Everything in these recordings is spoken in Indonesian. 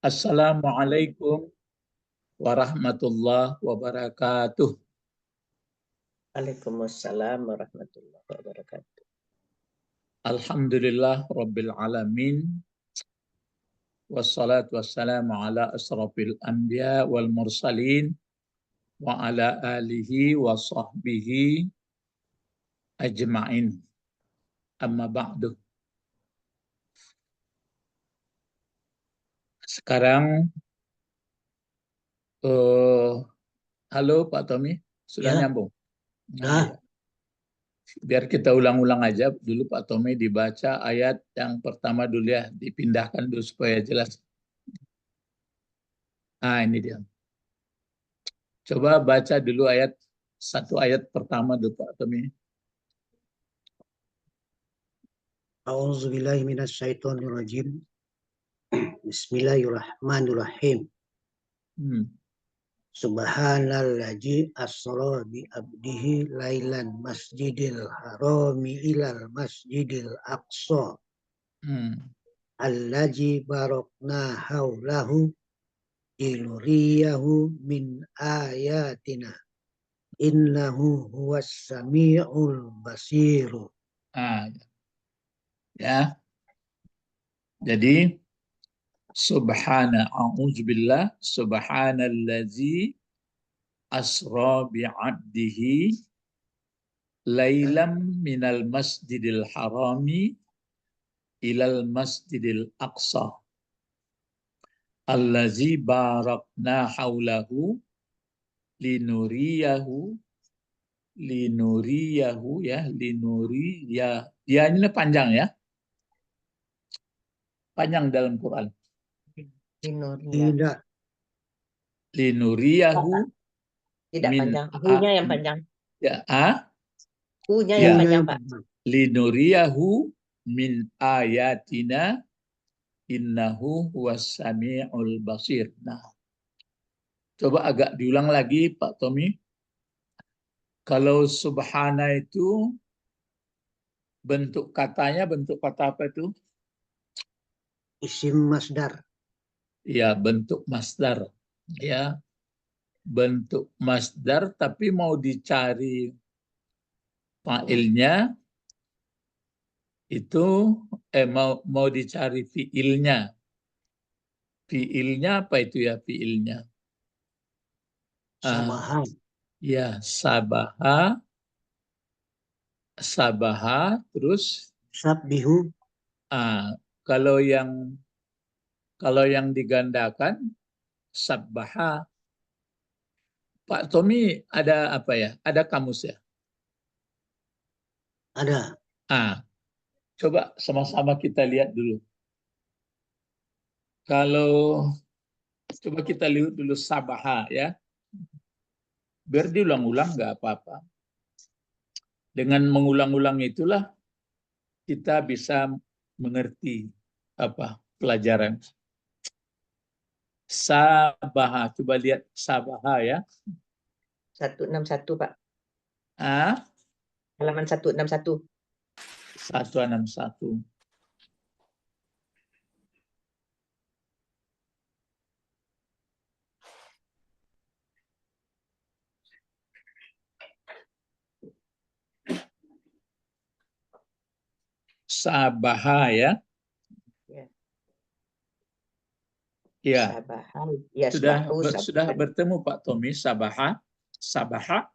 Assalamualaikum warahmatullahi wabarakatuh. Waalaikumsalam warahmatullahi wabarakatuh. Alhamdulillah Rabbil Alamin. Wassalatu wassalamu ala asrafil anbiya wal mursalin. Wa ala alihi wa sahbihi ajma'in. Amma ba'du. Sekarang, halo Pak Tommy, sudah nyambung? Nah, ya. Biar kita ulang-ulang aja dulu Pak Tommy, dibaca ayat yang pertama dulu ya, dipindahkan dulu supaya jelas. Nah ini dia. Coba baca dulu satu ayat pertama dulu Pak Tommy. A'udzubillahi minasyaitonirrajim. Bismillahirrahmanirrahim. Subhanalladzi asra bi abdihi lailan masjidil harami ilal masjidil aqsa. Alladzi barakna haulahu linuriyahu min ayatina. Innahu huwas samiul basiru. Ya. Jadi a'udzubillah, subhanallazi asra bi'abdihi lailam minal masjidil harami ilal masjidil aqsa allazi barakna haulahu linuriyahu ya ini panjang ya, panjang dalam Quran. Linuriyahu tidak panjang, hu-nya yang panjang. Ya, hu-nya yang panjang Pak. Linuriyahu min ayatina innahu huwas samiul basir. Nah, coba agak diulang lagi Pak Tommy. Kalau subhana itu bentuk katanya, bentuk kata apa itu? Isim masdar. Ya, bentuk masdar. Ya, bentuk masdar, tapi mau dicari fa'ilnya itu mau dicari fiilnya. Fiilnya apa itu ya fiilnya? Sabaha. Ya, sabaha, terus sabbihu. Kalau yang digandakan sabbaha. Pak Tommy ada apa ya? Ada kamus ya? Ada. Coba sama-sama kita lihat dulu. Coba kita lihat dulu sabaha ya. Biar diulang-ulang nggak apa-apa. Dengan mengulang-ulang itulah kita bisa mengerti pelajaran. Sabaha, coba lihat sabaha ya. 161 Pak. Halaman 161. 161. Sabaha ya. Ya. Sabaha. Ya, sudah bertemu Pak Tommy sabaha. Sabaha.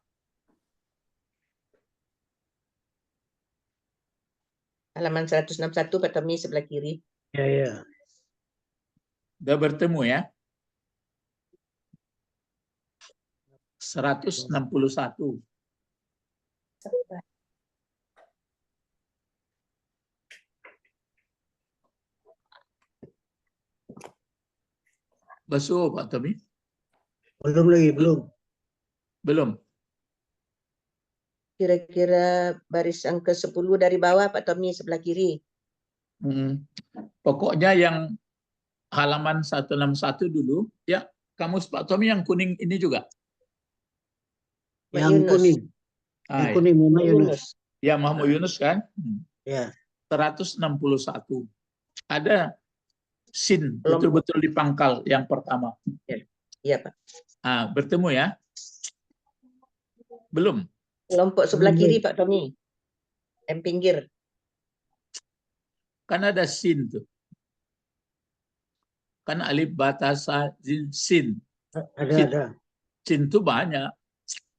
Halaman 161 Pak Tommy sebelah kiri. Ya. Sudah bertemu ya. 161. Basuh Pak Tommy? Belum. Kira-kira baris yang ke-10 dari bawah Pak Tommy sebelah kiri. Pokoknya yang halaman 161 dulu. Ya, kamus Pak Tommy yang kuning ini juga. Yang kuning. Yang kuning Muhammad Yunus. Ya, Muhammad Yunus kan? Ya. 161. Ada Sin Kelompok. betul-betul di pangkal yang pertama. Iya, Pak. Bertemu ya? Belum? Kelompok sebelah Belum. kiri, Pak Tommy. Yang pinggir. Kan ada sin tuh. Kan alif batasa sin. Ada. Sin itu banyak.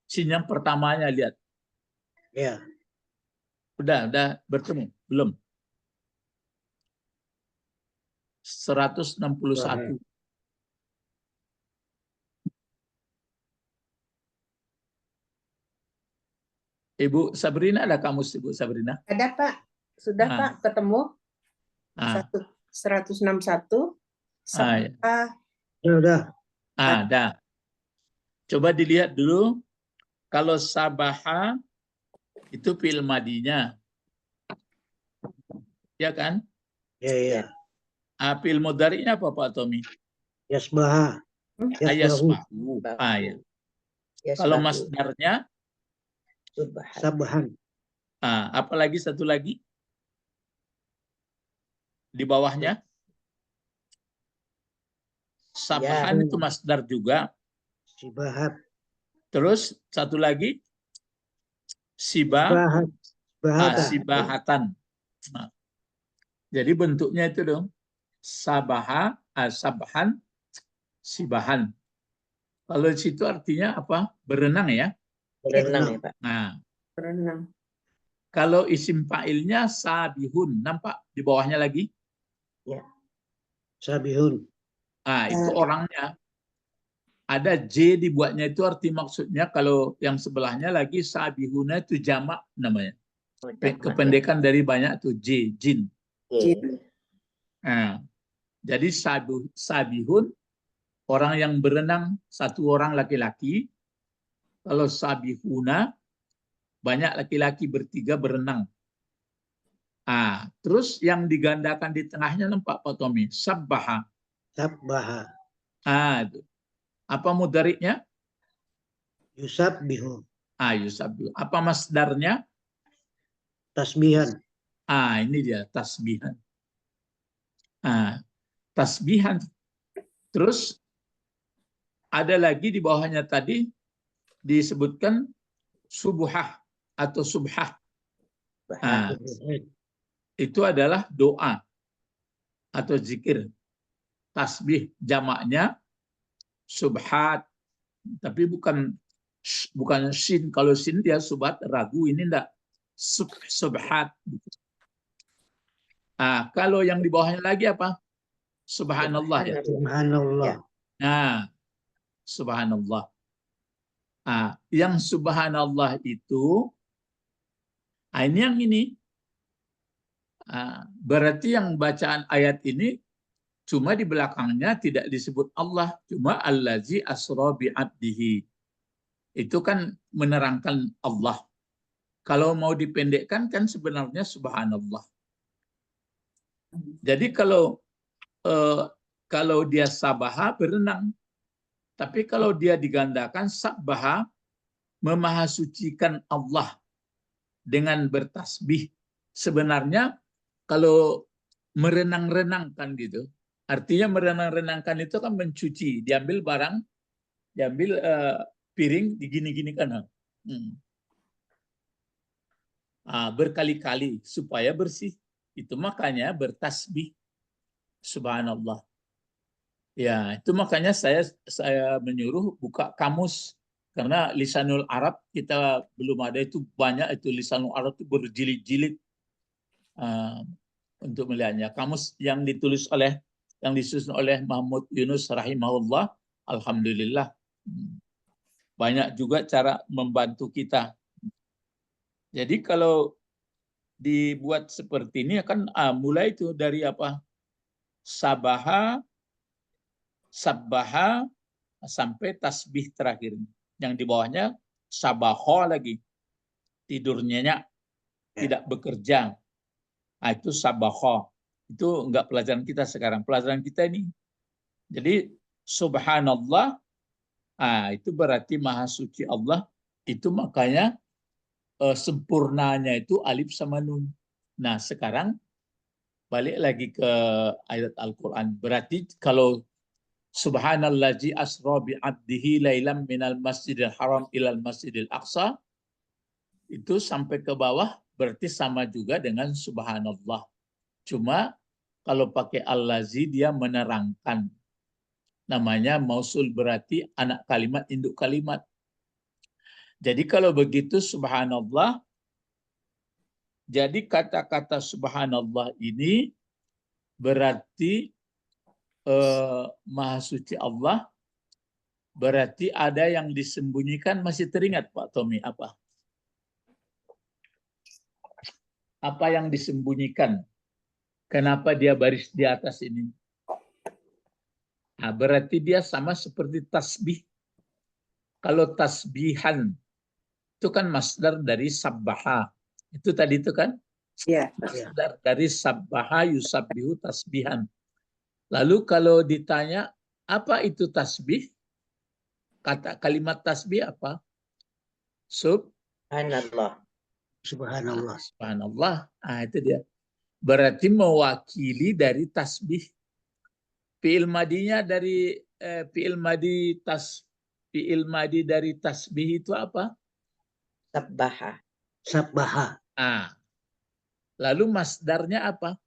Sin yang pertamanya lihat. Ya. Udah bertemu? Belum? 161. Ibu Sabrina, ada kamus Ibu Sabrina? Ada Pak, sudah Ah. Pak ketemu Ah, 161 ya. Udah. Ada. Coba dilihat dulu. Kalau sabaha itu fi'il madinya. Ya kan? Ya. Fi'il mudhari'nya apa Pak Tommy? Yasbaha. Yasbahu. Ya. Kalau masdarnya, Sabahan. apalagi satu lagi di bawahnya, sabahan itu masdar juga. Sibahat. Terus satu lagi Bahatan. sibahatan. Nah, jadi bentuknya itu dong, sabaha, sabahan, sibahan. Kalau di situ artinya apa? Berenang ya. Berenang ya, Pak. Nah, berenang. kalau isim fa'ilnya sabihun, nampak di bawahnya lagi? Ya. Sabihun. Itu orangnya. Ada J dibuatnya itu arti maksudnya kalau yang sebelahnya lagi sabihuna itu jamak namanya. Kependekan dari banyak itu J, jin. Nah, jadi sabihun, orang yang berenang, satu orang laki-laki. Kalau sabihuna, banyak laki-laki bertiga berenang. Terus yang digandakan di tengahnya nampak Pak Tommy, sabbaha. Sabbaha. Itu. Apa mudhari'nya? Yusabbihu. Yusabbihu. Apa masdarnya? Tasbihan. Ini dia tasbihan. Tasbihan. Terus ada lagi di bawahnya tadi disebutkan subuhah atau subhah. Itu adalah doa atau zikir. Tasbih jamaknya subhat, tapi bukan sin. Kalau sin dia subhat ragu, ini enggak, subhat. Kalau yang di bawahnya lagi apa? Subhanallah ya. Subhanallah. Subhanallah. Yang subhanallah itu, ini yang ini. Berarti yang bacaan ayat ini cuma di belakangnya tidak disebut Allah, cuma allazi asra bi abdihi. Itu kan menerangkan Allah. Kalau mau dipendekkan kan sebenarnya subhanallah. Jadi kalau dia sabaha berenang, tapi kalau dia digandakan sabbaha, memahasucikan Allah dengan bertasbih. Sebenarnya kalau merenang-renangkan gitu, artinya merenang-renangkan itu kan mencuci, diambil barang, diambil piring, digini-gini kan. Berkali-kali supaya bersih. Itu makanya bertasbih. Subhanallah. Ya, itu makanya saya menyuruh buka kamus. Karena lisanul Arab kita belum ada, itu banyak, itu lisanul Arab itu berjilid-jilid untuk melihatnya. Kamus yang disusun oleh Mahmud Yunus rahimahullah, alhamdulillah. Banyak juga cara membantu kita. Jadi kalau dibuat seperti ini akan mulai itu dari apa? Sabbaha sampai tasbih terakhir. Yang di bawahnya sabaho lagi. Tidurnya tidak bekerja. Itu sabaho. Itu enggak pelajaran kita sekarang. Pelajaran kita ini. Jadi subhanallah, itu berarti maha suci Allah. Itu makanya sempurnanya itu alif sama nun. Nah sekarang balik lagi ke ayat Al-Quran. Berarti kalau Subhanallazi asra bi 'abdihi lailam minal masjidil haram ilal masjidil aqsa, itu sampai ke bawah berarti sama juga dengan subhanallah. Cuma kalau pakai allazi dia menerangkan. Namanya mausul berarti anak kalimat, induk kalimat. Jadi kalau begitu subhanallah, jadi kata-kata subhanallah ini berarti Maha Suci Allah, berarti ada yang disembunyikan. Masih teringat Pak Tommy apa? Apa yang disembunyikan? Kenapa dia baris di atas ini? Nah, berarti dia sama seperti tasbih. Kalau tasbihan itu kan masdar dari sabbaha. Itu tadi itu kan? Ya. Masdar dari sabbaha yusabbihu tasbihan. Lalu kalau ditanya apa itu tasbih? Kata kalimat tasbih apa? Subhanallah. Subhanallah. Subhanallah. Ah, itu dia. Berarti mewakili dari tasbih. Fi'il madinya dari fi'il madi dari tasbih itu apa? Sabbaha. Sabbaha. Ah. Lalu masdarnya apa?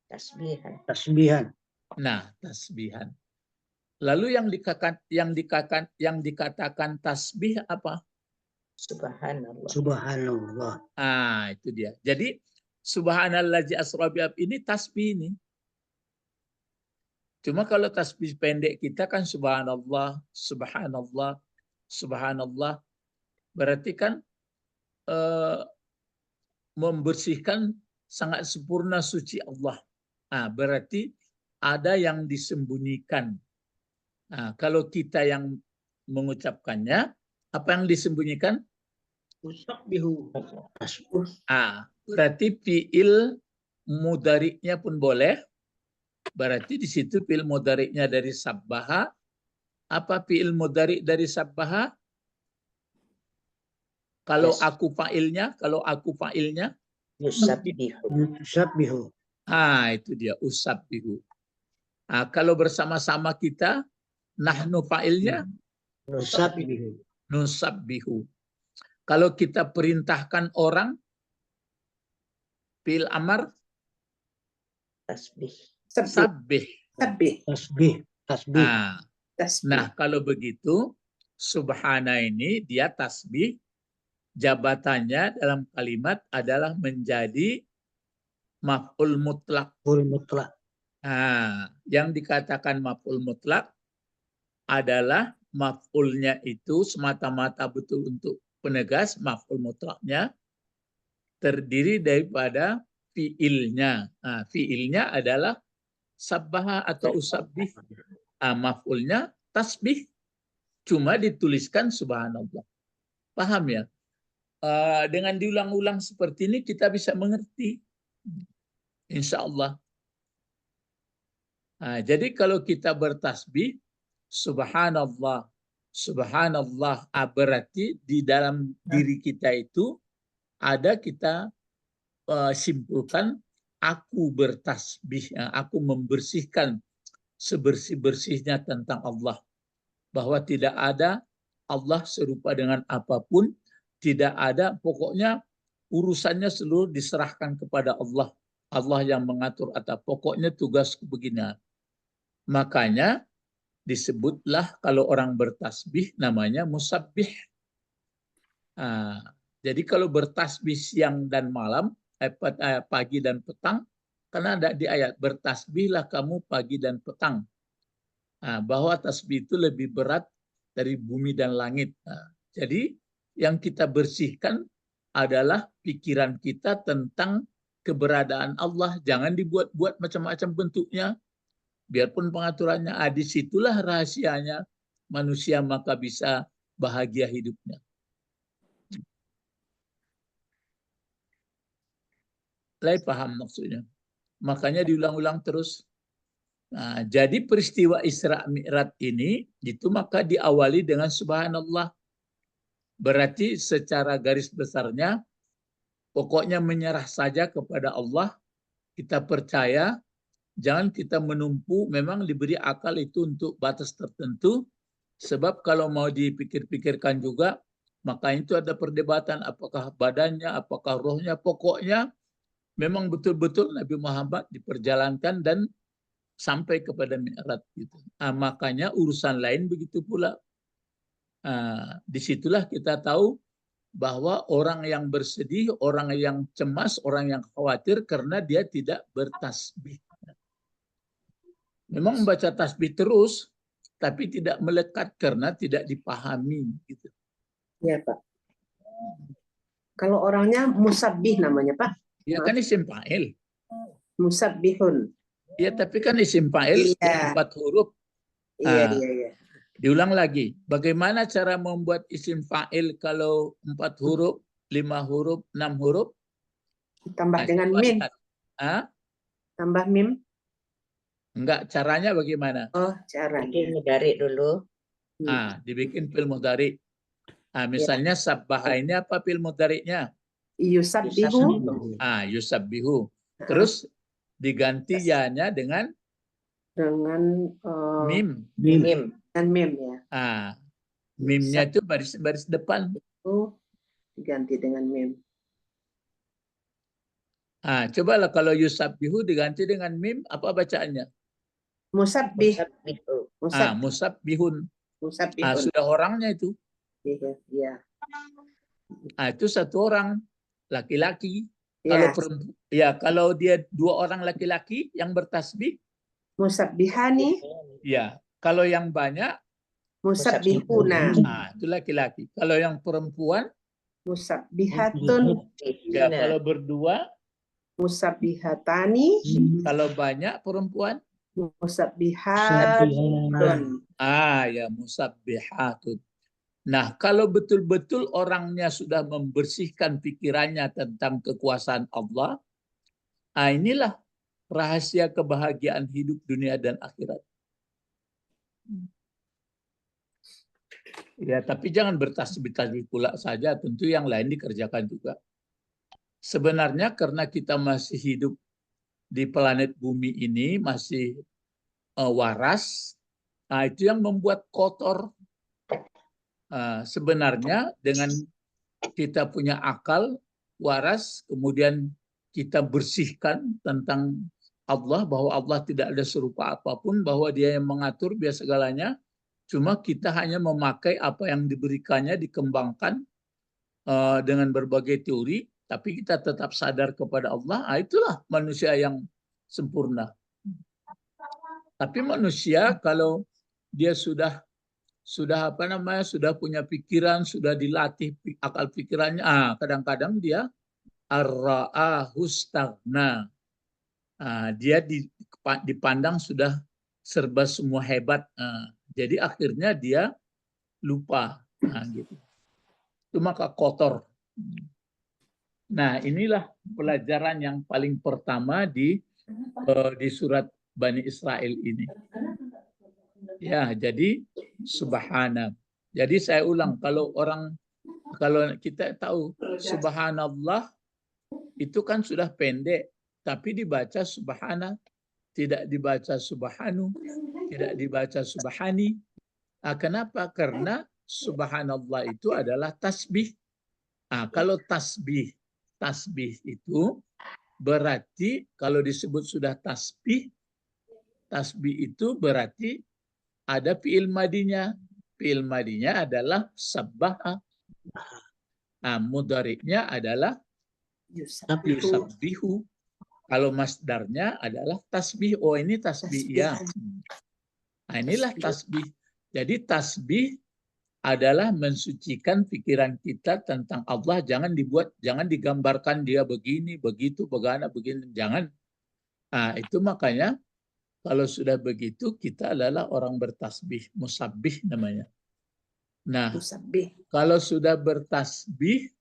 Tasbihan. Tasbihan. Nah, tasbihan. Lalu yang dikatakan tasbih apa? Subhanallah. Subhanallah. Ah, itu dia. Jadi subhanallazi asra bi ini tasbih ini. Cuma kalau tasbih pendek kita kan subhanallah, subhanallah, subhanallah. Berarti kan membersihkan sangat sempurna suci Allah. Nah, berarti ada yang disembunyikan. Nah, kalau kita yang mengucapkannya, apa yang disembunyikan? Usabbihu. Berarti fi'il mudhari'nya pun boleh. Berarti di situ fi'il mudhari'nya dari sabbaha. Apa fi'il mudhari' dari sabbaha? Kalau aku fa'ilnya, Yusabbihu. Usabbihu. itu dia usabbihu. Kalau bersama-sama kita, nahnu fa'ilnya, Nusabbihu. nusabbihu. Kalau kita perintahkan orang, fi'il amar, Tasbih. sabbih. Tasbih. Tasbih. Tasbih. Tasbih. Nah, kalau begitu, subhana ini dia tasbih, jabatannya dalam kalimat adalah menjadi maf'ul mutlak. Maf'ul mutlak. Yang dikatakan maf'ul mutlak adalah maf'ulnya itu semata-mata betul untuk penegas. Maf'ul mutlaknya terdiri daripada fi'ilnya. Fi'ilnya adalah sabbaha atau usabbih. Maf'ulnya tasbih. Cuma dituliskan subhanallah. Paham ya? Dengan diulang-ulang seperti ini kita bisa mengerti. Insya Allah. Jadi kalau kita bertasbih, subhanallah, subhanallah, berarti di dalam diri kita itu ada kita simpulkan aku bertasbih, aku membersihkan sebersih-bersihnya tentang Allah. Bahwa tidak ada Allah serupa dengan apapun, tidak ada, pokoknya urusannya seluruh diserahkan kepada Allah. Allah yang mengatur atas pokoknya tugasku begini. Makanya disebutlah kalau orang bertasbih namanya musabbih. Jadi kalau bertasbih siang dan malam, pagi dan petang, karena ada di ayat bertasbihlah kamu pagi dan petang. Bahwa tasbih itu lebih berat dari bumi dan langit. Jadi yang kita bersihkan adalah pikiran kita tentang keberadaan Allah. Jangan dibuat-buat macam-macam bentuknya. Biarpun pengaturannya, disitulah rahasianya manusia maka bisa bahagia hidupnya. Lai paham maksudnya. Makanya diulang-ulang terus. Jadi peristiwa Isra Mi'raj ini itu maka diawali dengan subhanallah. Berarti secara garis besarnya pokoknya menyerah saja kepada Allah, kita percaya, jangan kita menumpu, memang diberi akal itu untuk batas tertentu, sebab kalau mau dipikir-pikirkan juga, maka itu ada perdebatan apakah badannya, apakah rohnya, pokoknya memang betul-betul Nabi Muhammad diperjalankan dan sampai kepada mi'raj gitu. Makanya urusan lain begitu pula. Disitulah kita tahu bahwa orang yang bersedih, orang yang cemas, orang yang khawatir karena dia tidak bertasbih. Memang membaca tasbih terus, tapi tidak melekat karena tidak dipahami. Gitu. Ya, Pak. Kalau orangnya musabbih namanya, Pak. Ya kan isim fa'il. Musabbihun. Ya tapi kan isim fa'il Iya. 4 huruf. Iya, iya. Diulang lagi. Bagaimana cara membuat isim fa'il kalau 4 huruf, 5 huruf, 6 huruf? Tambah dengan coba mim. lihat. Tambah mim. Enggak, caranya bagaimana? Oh, caranya. Bikin mudhari dulu. Dibikin fil mudhari. Misalnya sabbaha ini apa fil mudhari'nya? Yusabbihu. Yusabbihu. Terus diganti ya-nya dengan mim. Mim. Dan mim ya. Mimnya itu baris depan. Diganti dengan mim. Cobalah kalau yusabbihu diganti dengan mim, apa bacaannya? Musabbih. Musabbihun. Musabbihun. Sudah orangnya itu. Iya. Itu satu orang laki-laki. Kalau dia 2 orang laki-laki yang bertasbih, musabbihani. Ya, kalau yang banyak Musabbihuna. Itu laki-laki. Kalau yang perempuan, musabbihatun. Ya, kalau berdua, musabbihatani. Kalau banyak perempuan, musabbihatun. Ya musabbihatun. Nah, kalau betul-betul orangnya sudah membersihkan pikirannya tentang kekuasaan Allah, inilah rahasia kebahagiaan hidup dunia dan akhirat. Ya, tapi jangan bertasbih-tasbih pula saja, tentu yang lain dikerjakan juga. Sebenarnya karena kita masih hidup di planet bumi ini, masih waras, itu yang membuat kotor. Sebenarnya dengan kita punya akal, waras, kemudian kita bersihkan tentang Allah, bahwa Allah tidak ada serupa apapun, bahwa Dia yang mengatur biasa segalanya. Cuma kita hanya memakai apa yang diberikannya, dikembangkan dengan berbagai teori, tapi kita tetap sadar kepada Allah. Itulah manusia yang sempurna. Tapi manusia kalau dia sudah punya pikiran, sudah dilatih akal pikirannya, kadang-kadang dia ar-ra'ahustagna. Dia dipandang sudah serba semua hebat. Jadi akhirnya dia lupa, gitu. Itu maka kotor. Nah, inilah pelajaran yang paling pertama di surat Bani Israel ini. Ya, jadi subhana. Jadi saya ulang, kalau kita tahu subhanallah itu kan sudah pendek, tapi dibaca subhana, tidak dibaca subhanu, tidak dibaca subhani. Kenapa? Karena subhanallah itu adalah tasbih. Kalau tasbih itu berarti kalau disebut sudah tasbih itu berarti ada fi'il madinya. Fi'il madinya adalah sabbaha. Mudhari'nya adalah yusabbihu. Kalau masdarnya adalah tasbih. Oh, ini tasbih ya. Inilah tasbih. Jadi tasbih adalah mensucikan pikiran kita tentang Allah. Jangan digambarkan dia begini, begitu, begini. Jangan. Itu makanya kalau sudah begitu kita adalah orang bertasbih, musabbih namanya. Nah, kalau sudah bertasbih,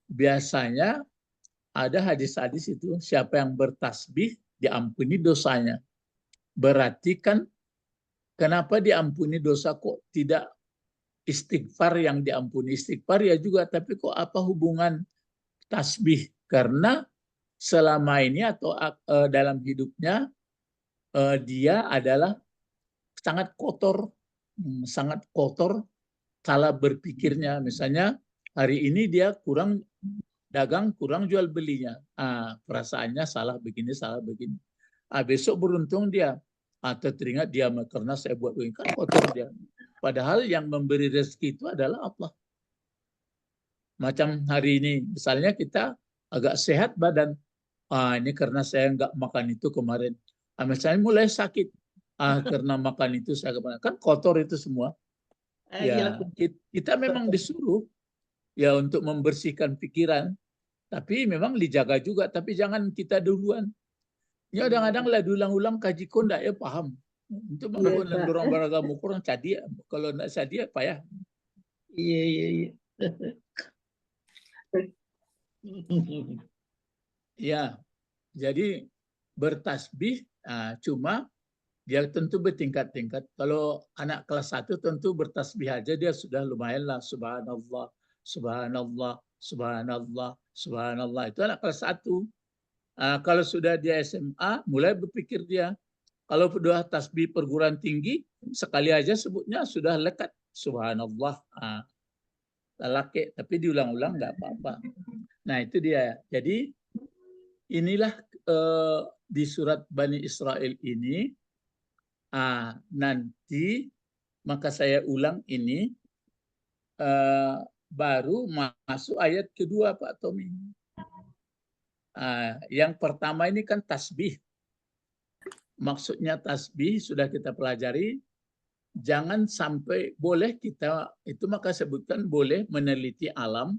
biasanya ada hadis-hadis itu, siapa yang bertasbih diampuni dosanya. Berarti kan kenapa diampuni dosa, kok tidak istighfar yang diampuni? Istighfar ya juga, tapi kok apa hubungan tasbih? Karena selama ini atau dalam hidupnya dia adalah sangat kotor, sangat kotor cara berpikirnya. Misalnya hari ini dia kurang dagang, kurang jual belinya. Perasaannya salah begini, salah begini. Besok beruntung dia atau teringat dia karena saya buat begini, kan kotor dia. Padahal yang memberi rezeki itu adalah Allah. Macam hari ini, misalnya kita agak sehat badan. Ini karena saya nggak makan itu kemarin. Misalnya mulai sakit. Karena makan itu saya kemarin. Kan kotor itu semua. Ya, kita memang disuruh ya untuk membersihkan pikiran. Tapi memang dijaga juga. Tapi jangan kita duluan. Ya kadang-kadang lah diulang-ulang kaji kondak ya paham. Untuk menggunakan dorong beragam kurang cadia. Kalau nak cadia payah. Iya. Ya, jadi bertasbih cuma dia tentu bertingkat-tingkat. Kalau anak kelas 1 tentu bertasbih aja dia sudah lumayan lah. Subhanallah, subhanallah, subhanallah, subhanallah. Itu anak kelas 1. Kalau sudah dia SMA, mulai berpikir dia. Kalau sudah tasbih perguruan tinggi, sekali aja sebutnya sudah lekat. Subhanallah. Laki, tapi diulang-ulang nggak apa-apa. Nah itu dia. Jadi inilah di surat Bani Israel ini, nanti maka saya ulang ini, baru masuk ayat kedua Pak Tommy. Yang pertama ini kan tasbih. Maksudnya tasbih sudah kita pelajari. Jangan sampai boleh kita, itu maka sebutkan boleh meneliti alam,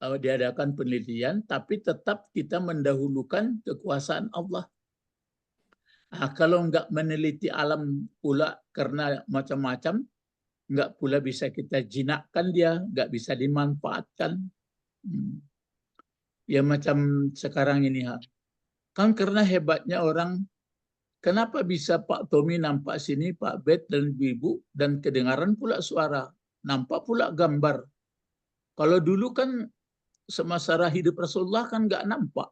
diadakan penelitian, tapi tetap kita mendahulukan kekuasaan Allah. Kalau nggak meneliti alam pula karena macam-macam, nggak pula bisa kita jinakkan dia, nggak bisa dimanfaatkan. Ya macam sekarang ini, kan karena hebatnya orang, kenapa bisa Pak Tommy nampak sini, Pak Bet dan Ibu, dan kedengaran pula suara, nampak pula gambar. Kalau dulu kan semasa hidup Rasulullah kan nggak nampak.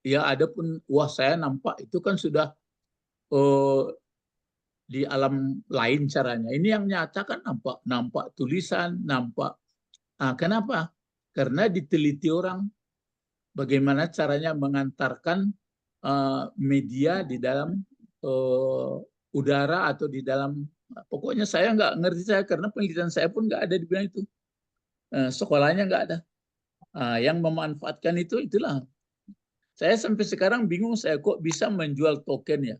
Ya ada pun, wah saya nampak, itu kan sudah di alam lain caranya. Ini yang nyata kan nampak tulisan, nampak. Kenapa? Karena diteliti orang bagaimana caranya mengantarkan media di dalam udara atau di dalam, pokoknya saya nggak ngerti saya karena penelitian saya pun nggak ada di bidang itu, sekolahnya nggak ada. Yang memanfaatkan itulah. Saya sampai sekarang bingung saya kok bisa menjual token ya.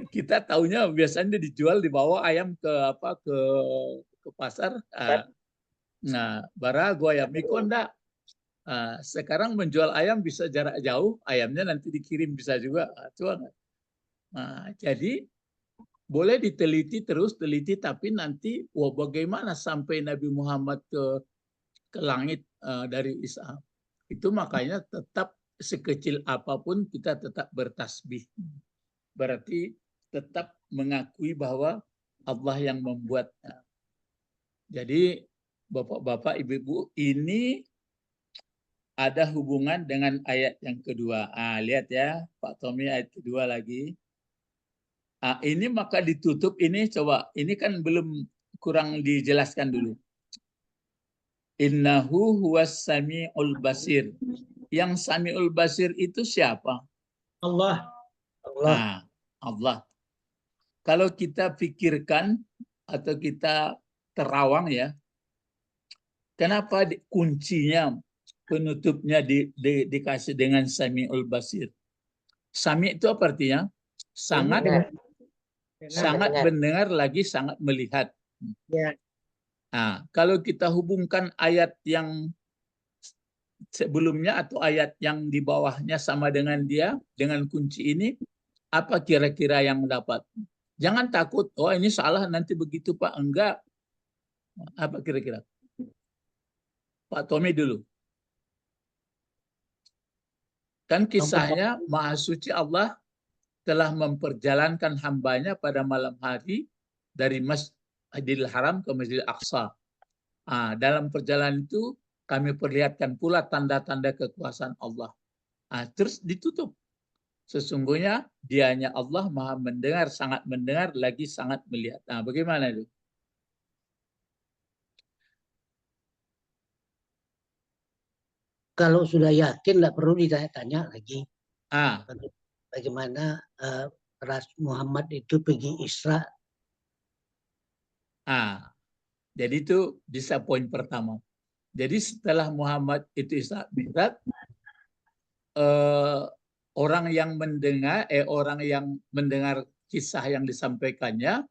Kita taunya biasanya dijual, dibawa ayam ke pasar. Nah, bara gua ayam ikonda. Sekarang menjual ayam bisa jarak jauh, ayamnya nanti dikirim bisa juga. Jadi boleh diteliti terus, tapi nanti bagaimana sampai Nabi Muhammad ke langit dari Isa. Itu makanya tetap sekecil apapun kita tetap bertasbih. Berarti tetap mengakui bahwa Allah yang membuatnya. Jadi Bapak-bapak, Ibu-ibu, ini ada hubungan dengan ayat yang kedua. Lihat ya, Pak Tommy, ayat kedua lagi. Ini maka ditutup, ini coba, ini kan belum, kurang dijelaskan dulu. Innahu huwas sami'ul basir. Yang sami'ul basir itu siapa? Allah. Allah. Kalau kita pikirkan atau kita terawang ya, kenapa kuncinya, penutupnya dikasih dengan Sami'ul Basir? Sami itu apa artinya? Sangat mendengar lagi sangat melihat. Ya. Kalau kita hubungkan ayat yang sebelumnya atau ayat yang di bawahnya sama dengan dia, dengan kunci ini, apa kira-kira yang dapat? Jangan takut, oh ini salah nanti begitu Pak. Enggak. Apa kira-kira? Pak Tommy dulu. Kan kisahnya Maha Suci Allah telah memperjalankan hambanya pada malam hari dari Masjidil Haram ke Masjidil Aqsa. Dalam perjalanan itu kami perlihatkan pula tanda-tanda kekuasaan Allah. Terus ditutup. Sesungguhnya dianya Allah maha mendengar, sangat mendengar, lagi sangat melihat. Bagaimana itu? Kalau sudah yakin tidak perlu ditanya-tanya lagi. Ah, Bagaimana Muhammad itu pergi Isra. Jadi itu bisa poin pertama. Jadi setelah Muhammad itu Isra Mi'raj, orang yang mendengar kisah yang disampaikannya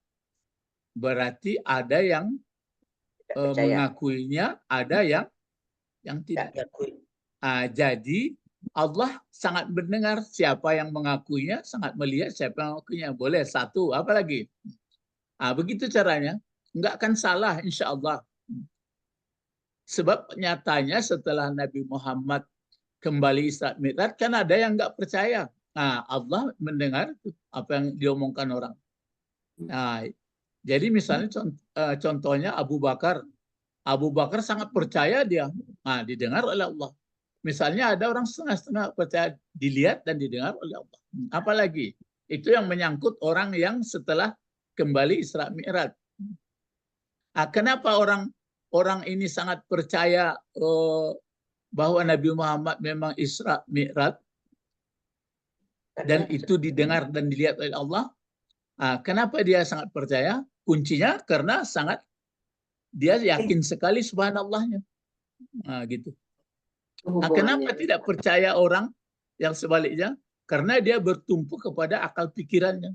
berarti ada yang Tidak percaya. mengakuinya, ada yang tidak. Jadi Allah sangat mendengar siapa yang mengakuinya, sangat melihat siapa yang mengakuinya. Boleh satu, apa lagi? Begitu caranya. Enggak akan salah insya Allah. Sebab nyatanya setelah Nabi Muhammad kembali Isra Mi'raj kan ada yang enggak percaya. Allah mendengar apa yang diomongkan orang. Jadi misalnya contohnya Abu Bakar. Abu Bakar sangat percaya dia. Didengar oleh Allah. Misalnya ada orang setengah-setengah percaya, dilihat dan didengar oleh Allah. Apalagi itu yang menyangkut orang yang setelah kembali Isra Mi'raj. Kenapa orang ini sangat percaya bahwa Nabi Muhammad memang Isra Mi'raj dan itu didengar dan dilihat oleh Allah? Kenapa dia sangat percaya? Kuncinya karena dia yakin sekali subhanallahnya. Gitu. Kenapa tidak percaya orang yang sebaliknya? Karena dia bertumpu kepada akal pikirannya.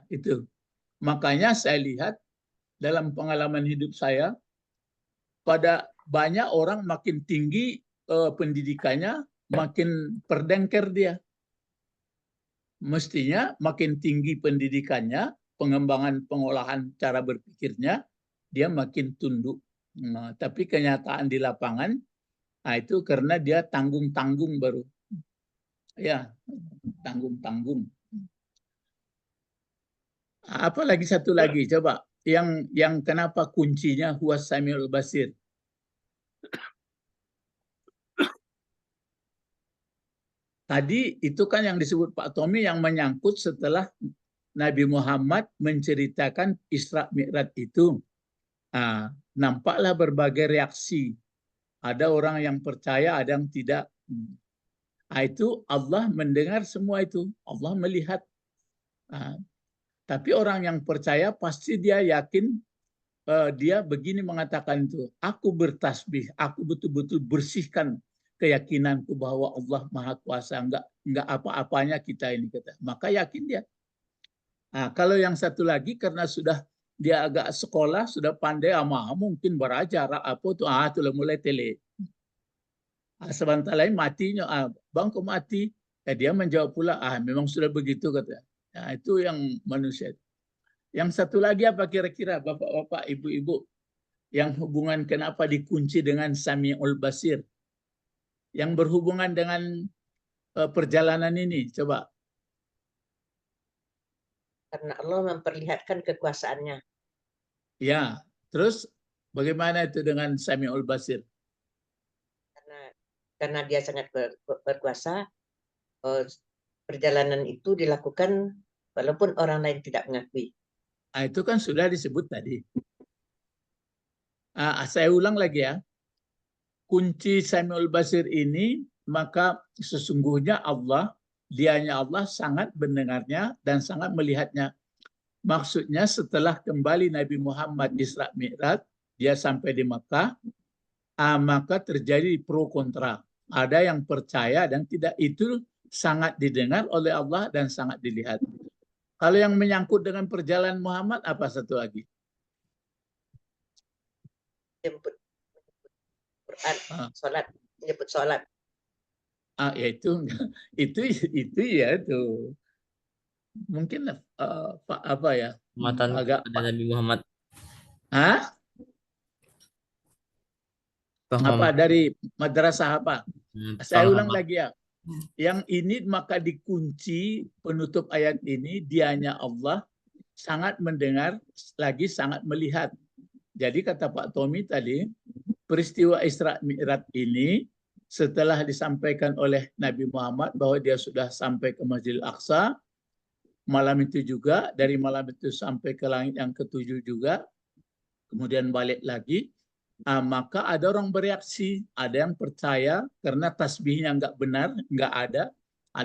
Itu. Makanya saya lihat dalam pengalaman hidup saya, pada banyak orang makin tinggi pendidikannya, makin perdengker dia. Mestinya makin tinggi pendidikannya, pengembangan pengolahan cara berpikirnya, dia makin tunduk. Tapi kenyataan di lapangan, itu karena dia tanggung-tanggung baru. Ya, tanggung-tanggung. Apalagi satu lagi, coba. Yang kenapa kuncinya huwas samiul basir. Tadi itu kan yang disebut Pak Tommy yang menyangkut setelah Nabi Muhammad menceritakan Isra Mi'raj itu. Nampaklah berbagai reaksi. Ada orang yang percaya, ada yang tidak. Itu Allah mendengar semua itu. Allah melihat. Tapi orang yang percaya pasti dia yakin, dia begini mengatakan itu. Aku bertasbih, aku betul-betul bersihkan keyakinanku bahwa Allah Maha Kuasa, enggak apa-apanya kita ini, kata. Maka yakin dia. Kalau yang satu lagi karena sudah dia agak sekolah, sudah pandai, mungkin berajar apa tuh, itulah mulai tele. Sebentar lain matinya, bang kok mati? Dia menjawab pula, memang sudah begitu, kata. Itu yang manusia. Yang satu lagi apa kira-kira bapak-bapak, ibu-ibu, yang hubungan kenapa dikunci dengan Sami'ul Basir, yang berhubungan dengan perjalanan ini, coba. Karena Allah memperlihatkan kekuasaannya. Ya, terus bagaimana itu dengan Sami'ul Basir? Karena dia sangat berkuasa, perjalanan itu dilakukan walaupun orang lain tidak mengakui. Itu kan sudah disebut tadi. Saya ulang lagi ya. Kunci Sami'ul Basir ini, maka sesungguhnya Allah, dianya Allah sangat mendengarnya dan sangat melihatnya. Maksudnya setelah kembali Nabi Muhammad Isra Mi'raj, dia sampai di Makkah, maka terjadi pro kontra. Ada yang percaya dan tidak. Itu sangat didengar oleh Allah dan sangat dilihat. Kalau yang menyangkut dengan perjalanan Muhammad, apa satu lagi? Jemput Quran, sholat, menyebut sholat. Ya itu ya itu. Mungkin apa ya? Agak Nabi Muhammad. Apa dari madrasah apa? Saya ulang lagi ya. Yang ini maka dikunci penutup ayat ini, dianya Allah sangat mendengar lagi sangat melihat. Jadi kata Pak Tommy tadi, peristiwa Isra Mi'raj ini setelah disampaikan oleh Nabi Muhammad bahwa dia sudah sampai ke Masjidil Aqsa, malam itu juga, dari malam itu sampai ke langit yang ketujuh juga, kemudian balik lagi, maka ada orang bereaksi, ada yang percaya karena tasbihnya nggak benar, nggak ada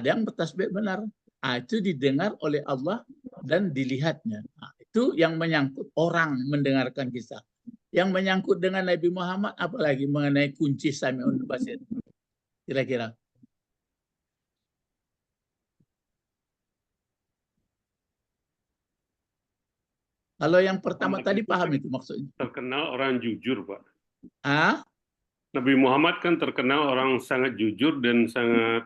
yang bertasbih benar. Itu didengar oleh Allah dan dilihatnya. Itu yang menyangkut orang mendengarkan kisah. Yang menyangkut dengan Nabi Muhammad, apalagi mengenai kunci Sami'ul Basir. Kira-kira. Kalau yang pertama tadi paham itu maksudnya. Terkenal orang jujur, Pak. Ah? Nabi Muhammad kan terkenal orang sangat jujur dan sangat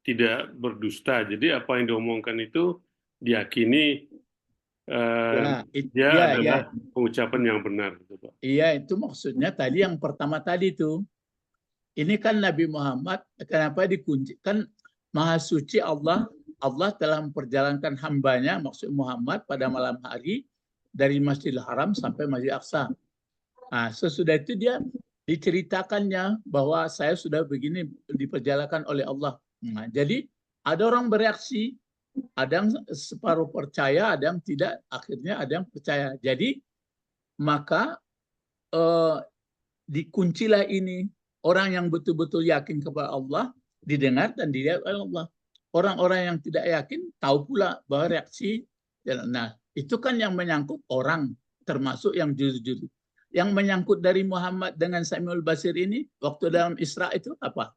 tidak berdusta. Jadi apa yang diomongkan itu diyakini dia adalah pengucapan yang benar. Gitu, Pak. Iya, itu maksudnya tadi yang pertama tadi itu. Ini kan Nabi Muhammad, kenapa dikunci? Kan Maha Suci Allah telah memperjalankan hambanya, maksud Muhammad pada malam hari, dari Masjidil Haram sampai Masjidil Aqsa. Nah, sesudah itu dia diceritakannya bahwa saya sudah begini diperjalankan oleh Allah. Nah, jadi ada orang bereaksi, ada yang separuh percaya, ada yang tidak, akhirnya ada yang percaya. Jadi maka dikuncilah ini, orang yang betul-betul yakin kepada Allah didengar dan dilihat oleh Allah. Orang-orang yang tidak yakin tahu pula bahwa reaksi. Nah, itu kan yang menyangkut orang, termasuk yang jujur. Yang menyangkut dari Muhammad dengan Sami'ul Basir ini, waktu dalam Isra itu apa?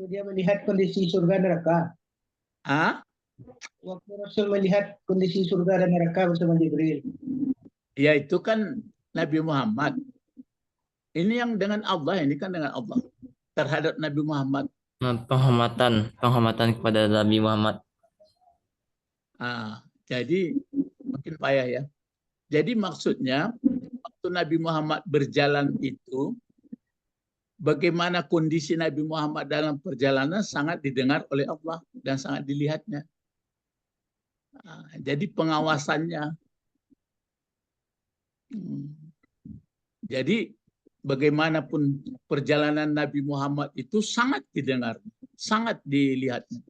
Dia melihat kondisi surga neraka. Waktu Rasul melihat kondisi surga dan neraka bersama Jibril. Ya, itu kan Nabi Muhammad. Ini yang dengan Allah, ini kan dengan Allah. Terhadap Nabi Muhammad. Penghormatan kepada Nabi Muhammad. Jadi makin payah ya. Jadi maksudnya waktu Nabi Muhammad berjalan itu, bagaimana kondisi Nabi Muhammad dalam perjalanan sangat didengar oleh Allah dan sangat dilihatnya. Jadi pengawasannya. Jadi bagaimanapun perjalanan Nabi Muhammad itu sangat didengar, sangat dilihatnya.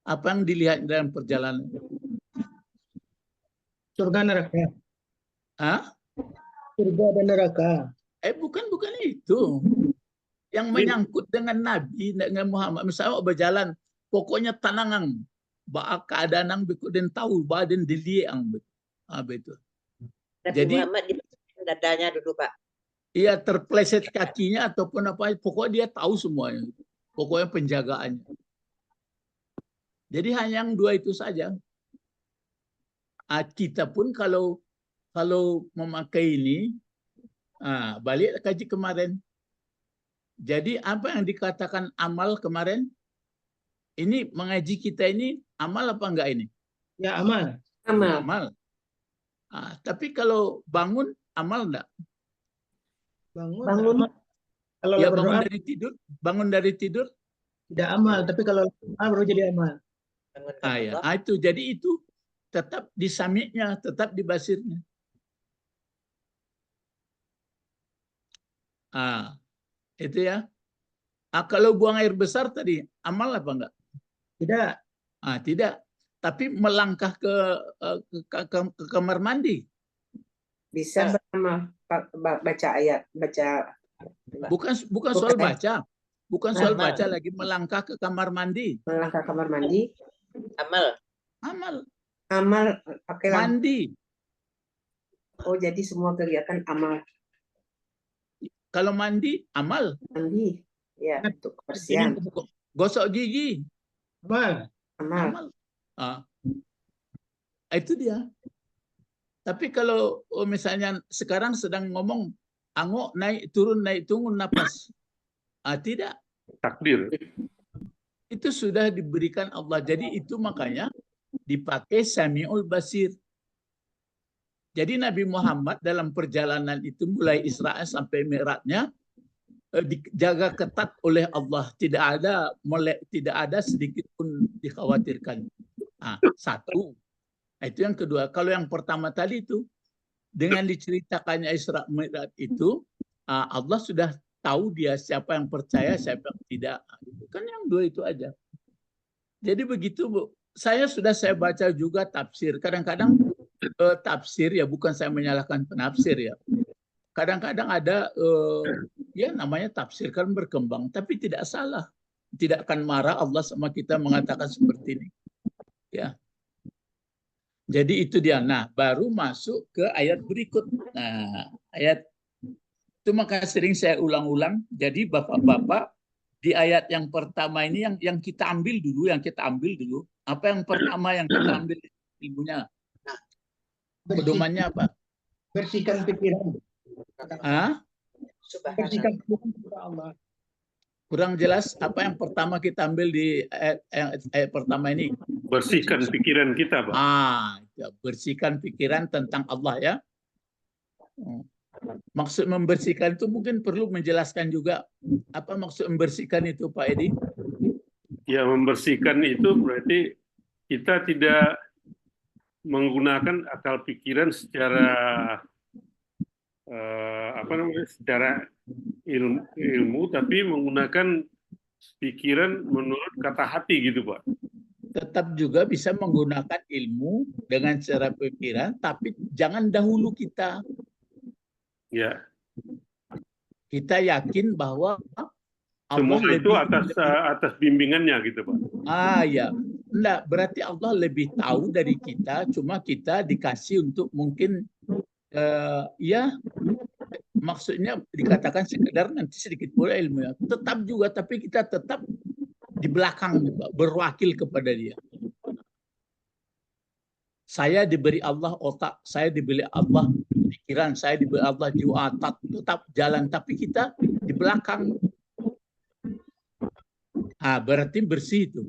Apa yang dilihat dalam perjalanan? Surga neraka. Surga dan neraka. Bukan itu. Yang menyangkut dengan Nabi, dengan Muhammad. Misalnya berjalan, pokoknya tanangang. Keadaan yang bikutin tahu, badan diliang. Betul. Jadi Muhammad di dadanya dulu, Pak. Iya, terpleset kakinya ataupun apa, pokoknya dia tahu semuanya. Pokoknya penjagaannya. Jadi hanya yang dua itu saja. Kita pun kalau memakai ini, balik kaji kemarin. Jadi apa yang dikatakan amal kemarin? Ini mengaji kita ini amal apa enggak ini? Ya, amal. Amal. Tapi kalau bangun amal enggak? Bangun. Kalau ya berdoa, bangun dari tidur tidak amal, tapi kalau baru jadi amal. Ya. Itu jadi itu tetap di sami'nya, tetap di basirnya. Itu ya. Kalau buang air besar tadi amal apa enggak? Tidak. Tidak. Tapi melangkah ke kamar mandi. Bisa beramal, baca ayat, baca. Bukan soal baca. Bukan soal baca lagi, melangkah ke kamar mandi. Melangkah kamar mandi. Amal pakai mandi. Oh, jadi semua kegiatan amal. Kalau mandi, amal. Mandi. Ya, untuk kebersihan. Gosok gigi. Amal. Itu dia. Tapi kalau misalnya sekarang sedang ngomong angok naik turun napas. Tidak. Takdir. Itu sudah diberikan Allah. Jadi itu makanya dipakai Sami'ul Basir. Jadi Nabi Muhammad dalam perjalanan itu mulai Isra sampai Mi'rajnya dijaga ketat oleh Allah. Tidak ada sedikit pun dikhawatirkan. Satu. Itu yang kedua. Kalau yang pertama tadi itu, dengan diceritakannya Isra Mi'raj itu, Allah sudah tahu dia siapa yang percaya, siapa yang tidak. Kan yang dua itu aja. Jadi begitu, Bu. Saya baca juga tafsir. Kadang-kadang tafsir ya, bukan saya menyalahkan penafsir ya. Kadang-kadang ada ya namanya tafsir kan berkembang, tapi tidak salah. Tidak akan marah Allah sama kita mengatakan seperti ini. Ya. Jadi itu dia. Nah, baru masuk ke ayat berikut. Nah, ayat itu maka sering saya ulang-ulang. Jadi Bapak-bapak, di ayat yang pertama ini yang kita ambil dulu, Apa yang pertama yang kita ambil ilmunya? Pedomannya apa? Bersihkan pikiran. Bersihkan pikiran kepada Allah. Kurang jelas apa yang pertama kita ambil di ayat pertama ini. Bersihkan pikiran kita, Pak. Ya, bersihkan pikiran tentang Allah ya. Maksud membersihkan itu mungkin perlu menjelaskan juga apa maksud membersihkan itu, Pak Edi? Ya, membersihkan itu berarti kita tidak menggunakan akal pikiran secara secara ilmu, tapi menggunakan pikiran menurut kata hati gitu, Pak. Tetap juga bisa menggunakan ilmu dengan cara pikiran, tapi jangan dahulu kita. Ya. Kita yakin bahwa Allah semua itu atas bimbingannya gitu, Pak. Ya. Enggak, berarti Allah lebih tahu dari kita, cuma kita dikasih untuk mungkin ya maksudnya dikatakan sekedar nanti sedikit pula ilmunya. Tetap juga, tapi kita tetap di belakang, berwakil kepada dia. Saya diberi Allah otak, saya diberi Allah pikiran, saya diberi Allah jiwa, tetap jalan, tapi kita di belakang. Berarti bersih itu.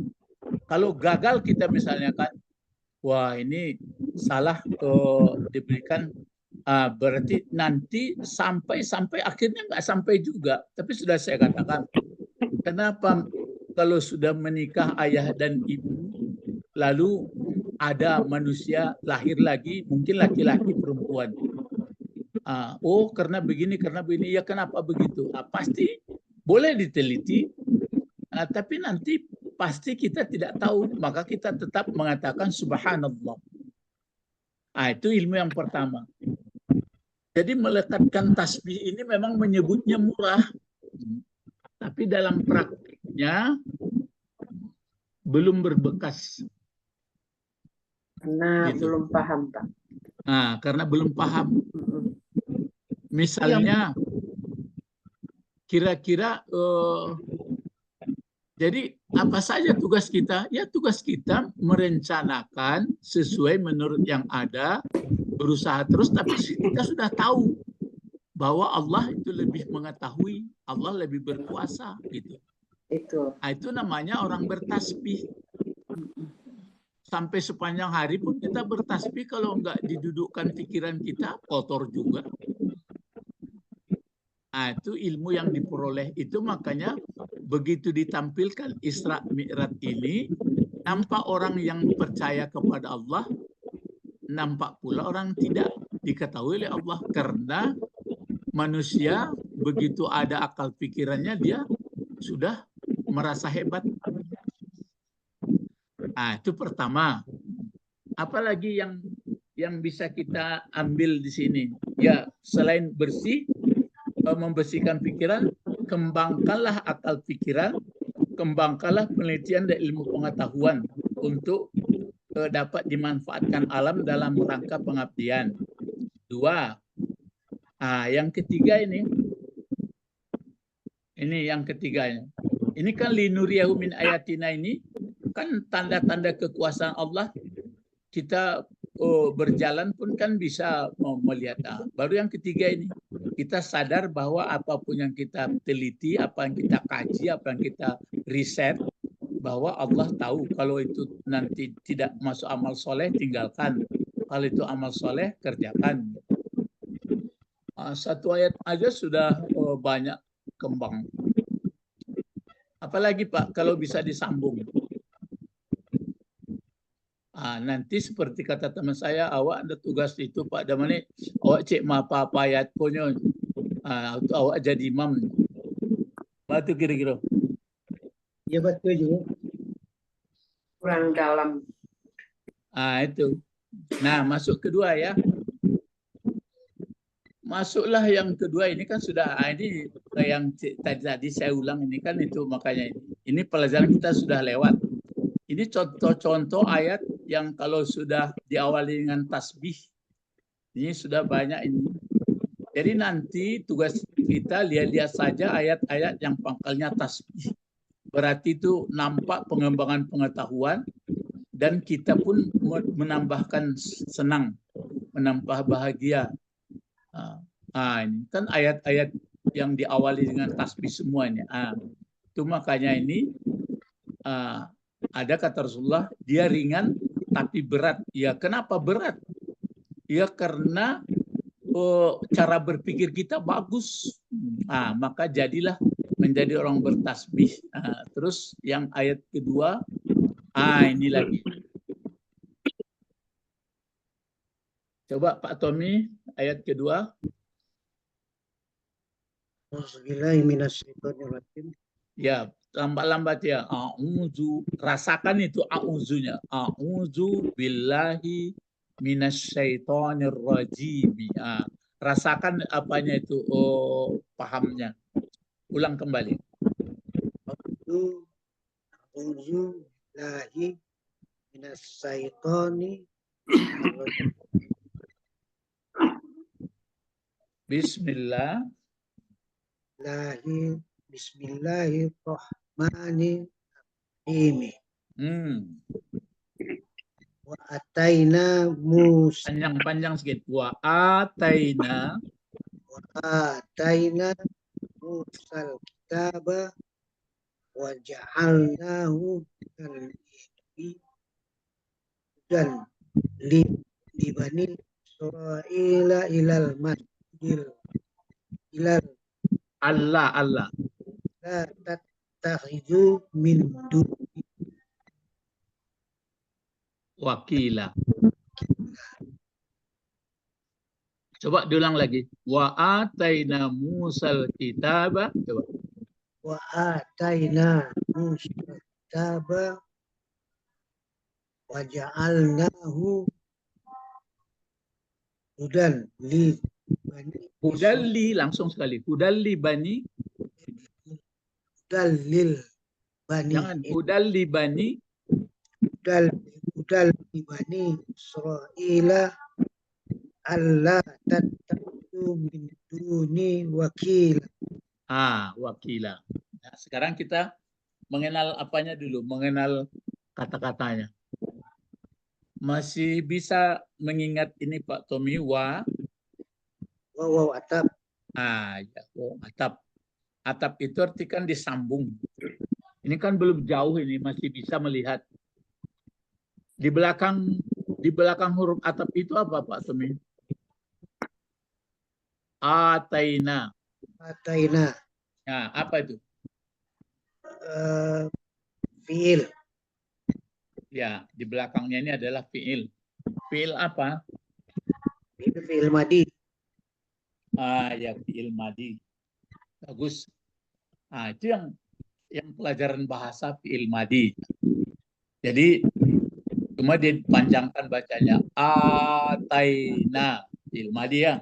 Kalau gagal kita misalnya kan, wah ini salah diberikan, berarti nanti sampai akhirnya nggak sampai juga. Tapi sudah saya katakan, kenapa kalau sudah menikah ayah dan ibu, lalu ada manusia lahir lagi, mungkin laki-laki perempuan. Karena begini, ya kenapa begitu? Pasti boleh diteliti, tapi nanti pasti kita tidak tahu, maka kita tetap mengatakan subhanallah. Itu ilmu yang pertama. Jadi melekatkan tasbih ini memang menyebutnya murah, tapi dalam praktiknya belum berbekas. Karena belum paham, Pak. Karena belum paham. Misalnya, kira-kira jadi apa saja tugas kita? Ya tugas kita merencanakan sesuai menurut yang ada, berusaha terus, tapi kita sudah tahu bahwa Allah itu lebih mengetahui, Allah lebih berkuasa gitu. Itu namanya orang bertasbih. Sampai sepanjang hari pun kita bertasbih, kalau enggak didudukkan pikiran kita, kotor juga. Itu ilmu yang diperoleh. Itu makanya begitu ditampilkan Isra Mi'raj ini, nampak orang yang percaya kepada Allah, nampak pula orang tidak diketahui oleh Allah, karena manusia begitu ada akal pikirannya dia sudah merasa hebat. Itu pertama. Apalagi yang bisa kita ambil di sini? Ya, selain bersih, membersihkan pikiran, kembangkanlah akal pikiran, kembangkanlah penelitian dan ilmu pengetahuan untuk dapat dimanfaatkan alam dalam rangka pengabdian. 2. Yang ketiga ini yang ketiganya. Ini kan linuriyahu min ayatina, ini kan tanda-tanda kekuasaan Allah. Kita berjalan pun kan bisa melihat. Baru yang ketiga ini, kita sadar bahwa apapun yang kita teliti, apa yang kita kaji, apa yang kita riset, bahwa Allah tahu. Kalau itu nanti tidak masuk amal soleh, tinggalkan. Kalau itu amal soleh, kerjakan. Satu ayat aja sudah banyak kembang. Apalagi Pak, kalau bisa disambung. Nanti seperti kata teman saya, awak ada tugas itu Pak Damani, awak cek apa ayat konyo, awak jadi imam. Batu kira-kira. Ya betul juga. Kurang dalam. Itu. Nah, masuk kedua ya. Masuklah yang kedua ini kan sudah ini yang tadi saya ulang ini kan itu makanya ini pelajaran kita sudah lewat. Ini contoh-contoh ayat yang kalau sudah diawali dengan tasbih ini sudah banyak ini. Jadi nanti tugas kita lihat-lihat saja ayat-ayat yang pangkalnya tasbih. Berarti itu nampak pengembangan pengetahuan dan kita pun menambahkan senang, menambah bahagia. Ini kan ayat-ayat yang diawali dengan tasbih semuanya. Itu makanya ini ada kata Rasulullah, dia ringan tapi berat. Ya, kenapa berat? Ya karena cara berpikir kita bagus. Maka jadilah menjadi orang bertasbih. Terus yang ayat kedua, ini lagi. Coba Pak Tommy, ayat kedua. Ya, lambat-lambat ya. Rasakan itu a'udzunya. A'udzu billahi minasyaitonir rajim. Rasakan apanya itu pahamnya. Ulang kembali. A'udzu billahi minasyaitonir Bismillah. Bismillahirrahmanirrahim. Wa ataina Musa. Panjang sedikit. Wa ataina Musal kitaba wa ja'alnahu dan li bani Israila ilal masjidil ilal Allah la tattakhidhu min duni wakila. Coba diulang lagi. Wa ataina Musal kitaba. Coba. wa ataina Musal kitaba wa ja'alnahu hudan li bani Hudalli langsung sekali. Hudalli bani. hudallil bani Jangan hudalli bani. hudal li bani Israila alla tattakhidhu min duni wakila. Wakila. Nah, sekarang kita mengenal apanya dulu, mengenal kata-katanya. Masih bisa mengingat ini Pak Tommy, wa Atap. Ya, atap. Atap itu artikan disambung. Ini kan belum jauh ini, masih bisa melihat. Di belakang huruf atap itu apa Pak Tommy? Ataina. Nah, apa itu? Fiil. Ya, di belakangnya ini adalah fiil. Fiil apa? Fiil madi. Ya, fiil madi. Bagus. Itu yang pelajaran bahasa fiil madi. Jadi cuma dipanjangkan bacanya. Ataina. Fiil madi ya.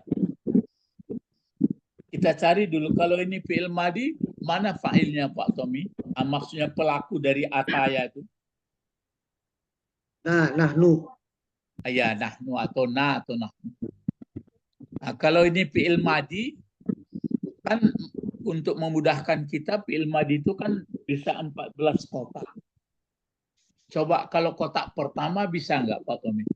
Kita cari dulu kalau ini fiil madi, mana fa'ilnya Pak Tommy? Maksudnya pelaku dari ataya itu. Nahnu. Ya, nahnu atau nahnu. Nah, kalau ini fi'il madi, kan untuk memudahkan kita, fi'il madi itu kan bisa 14 kotak. Coba kalau kotak pertama bisa nggak Pak Tommy?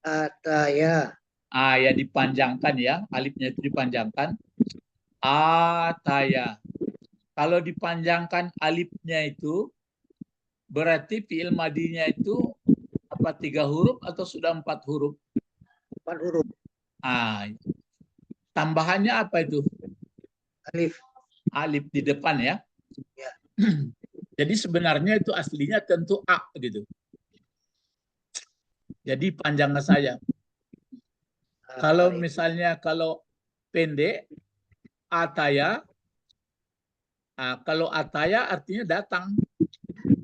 Ataya. Ya dipanjangkan ya, alifnya itu dipanjangkan. Ataya. Kalau dipanjangkan alifnya itu, berarti fi'il madinya itu apa 3 huruf atau sudah 4 huruf? 4 huruf. Tambahannya apa itu? Alif. Alif di depan ya. Ya. Jadi sebenarnya itu aslinya tentu a gitu. Jadi panjangnya saja. Kalau misalnya kalau pendek, ataya. Kalau ataya artinya datang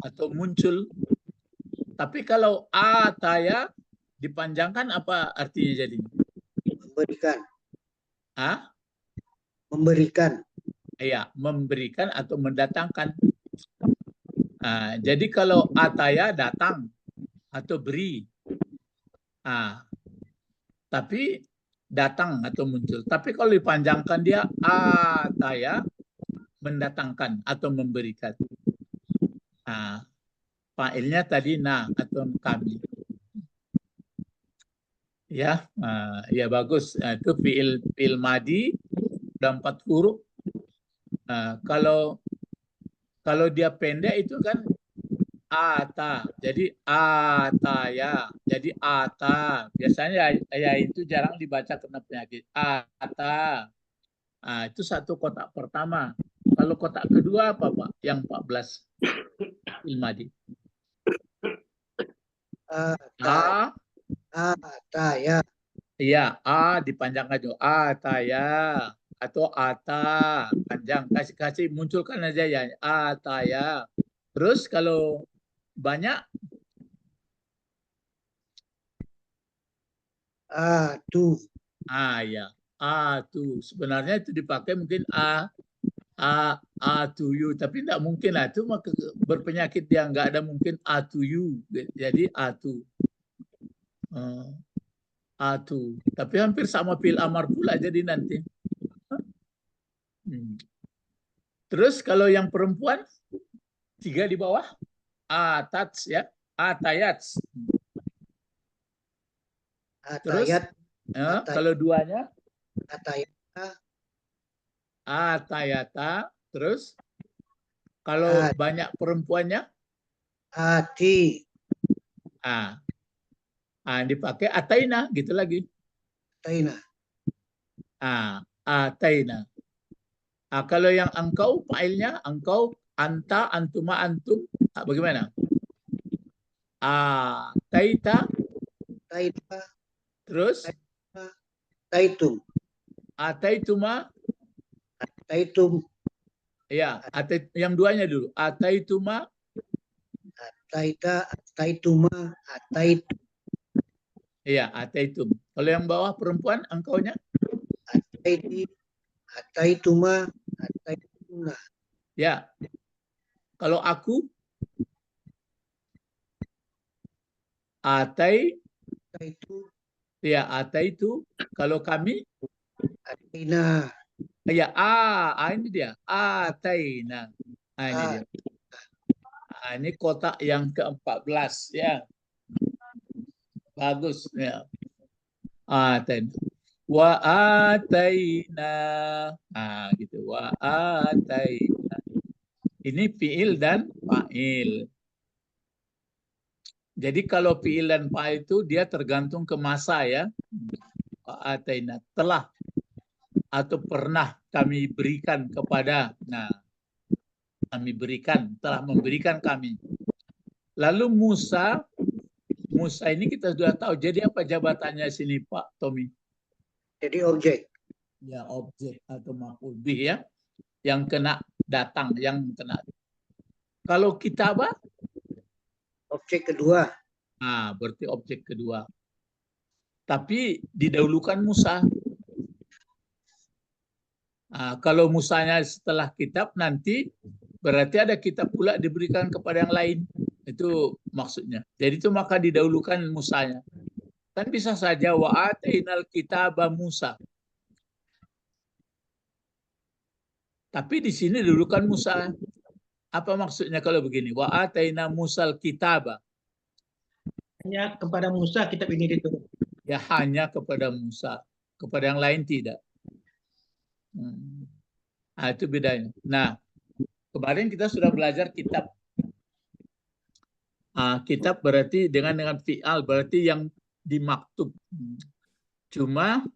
atau muncul. Tapi kalau ataya dipanjangkan apa artinya jadi? Memberikan. Memberikan. Iya, memberikan atau mendatangkan. Jadi kalau ataya datang atau beri. Tapi datang atau muncul. Tapi kalau dipanjangkan dia ataya, mendatangkan atau memberikan. Fa'ilnya tadi na atau kami. Ya, ya bagus. Itu fi'il madi dan 4 huruf. Kalau dia pendek itu kan ata. Jadi ataya. Jadi ata. Biasanya ya itu jarang dibaca kena penyakit. Ata. Itu satu kotak pertama. Kalau kotak kedua apa Pak? Yang 14 ilmadi. Ataya. Iya, dipanjangkan juga. Ataya atau ata, panjang. Kasih munculkan aja ya. Ataya. Terus kalau banyak Atu. ya. Atu. Sebenarnya itu dipakai mungkin to you, tapi tidak mungkin lah, itu berpenyakit dia nggak ada mungkin to you, jadi to. Tapi hampir sama fil amar pula jadi nanti. Terus kalau yang perempuan 3 di bawah atats ya, atayats. Terus kalau duanya atayata, terus kalau banyak perempuannya ati. Dipakai ataina gitu lagi. Ataina. Ataina. Kalau yang engkau fa'ilnya engkau, anta, antuma, antum, bagaimana? Taita. Taita. Terus Taitum. Ataituma. Taitum. Ya, yang duanya dulu. Ataituma. Ataita, ataituma, ataitum. Iya, ataitum. Kalau yang bawah perempuan, engkaunya? Ataiti, ataituma, ataitumna. Ya. Kalau aku? Ataitu. Ya, ataitu. Kalau kami? Ataina. Ya, ini dia. Ataina. Ini dia. Ini kotak yang ke-14 ya. Bagus ya. Ataina. Wa ataina. Gitu. Wa ataina. Ini fi'il dan fa'il. Jadi kalau fi'il dan fa'il itu dia tergantung ke masa ya. Wa ataina. Telah atau pernah kami berikan kepada. Kami berikan, telah memberikan kami. Lalu Musa ini kita sudah tahu. Jadi apa jabatannya sini Pak Tommy? Jadi objek. Ya, objek atau maf'ul bih ya. Yang kena datang, yang kena. Kalau kitabah? Objek kedua. Berarti objek kedua. Tapi didahulukan Musa. Kalau Musanya setelah kitab nanti berarti ada kitab pula diberikan kepada yang lain. Itu maksudnya. Jadi itu maka didahulukan Musanya. Kan bisa saja wa atainal kitaba Musa. Tapi di sini didahulukan Musa. Apa maksudnya kalau begini? Wa ataina Musal kitaba. Hanya kepada Musa kitab ini diturunkan. Ya hanya kepada Musa. Kepada yang lain tidak. Itu bedanya. Nah, kemarin kita sudah belajar kitab. Kitab berarti dengan fi'al berarti yang dimaktub. Cuma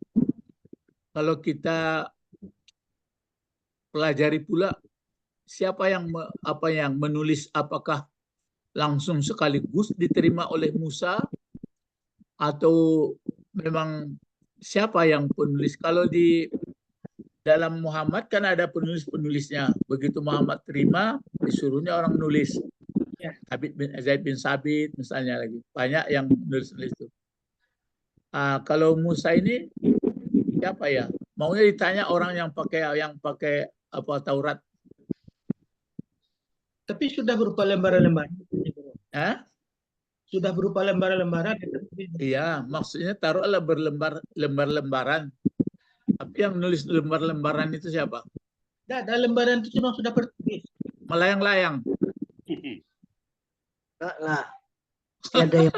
kalau kita pelajari pula siapa yang menulis, apakah langsung sekaligus diterima oleh Musa atau memang siapa yang penulis? Kalau di dalam Muhammad kan ada penulis-penulisnya. Begitu Muhammad terima, disuruhnya orang nulis. Ya. Zaid bin Sabit misalnya lagi. Banyak yang nulis-nulis itu. Kalau Musa ini siapa ya? Maunya ditanya orang yang pakai apa Taurat. Tapi sudah berupa lembaran-lembaran. Hah? Sudah berupa lembaran-lembaran. Iya, maksudnya taruhlah lembar-lembaran. Tapi yang nulis lembar-lembaran itu siapa? Tidak, ada lembaran itu sudah tertulis. Melayang-layang. Enggak lah. Pasti ada yang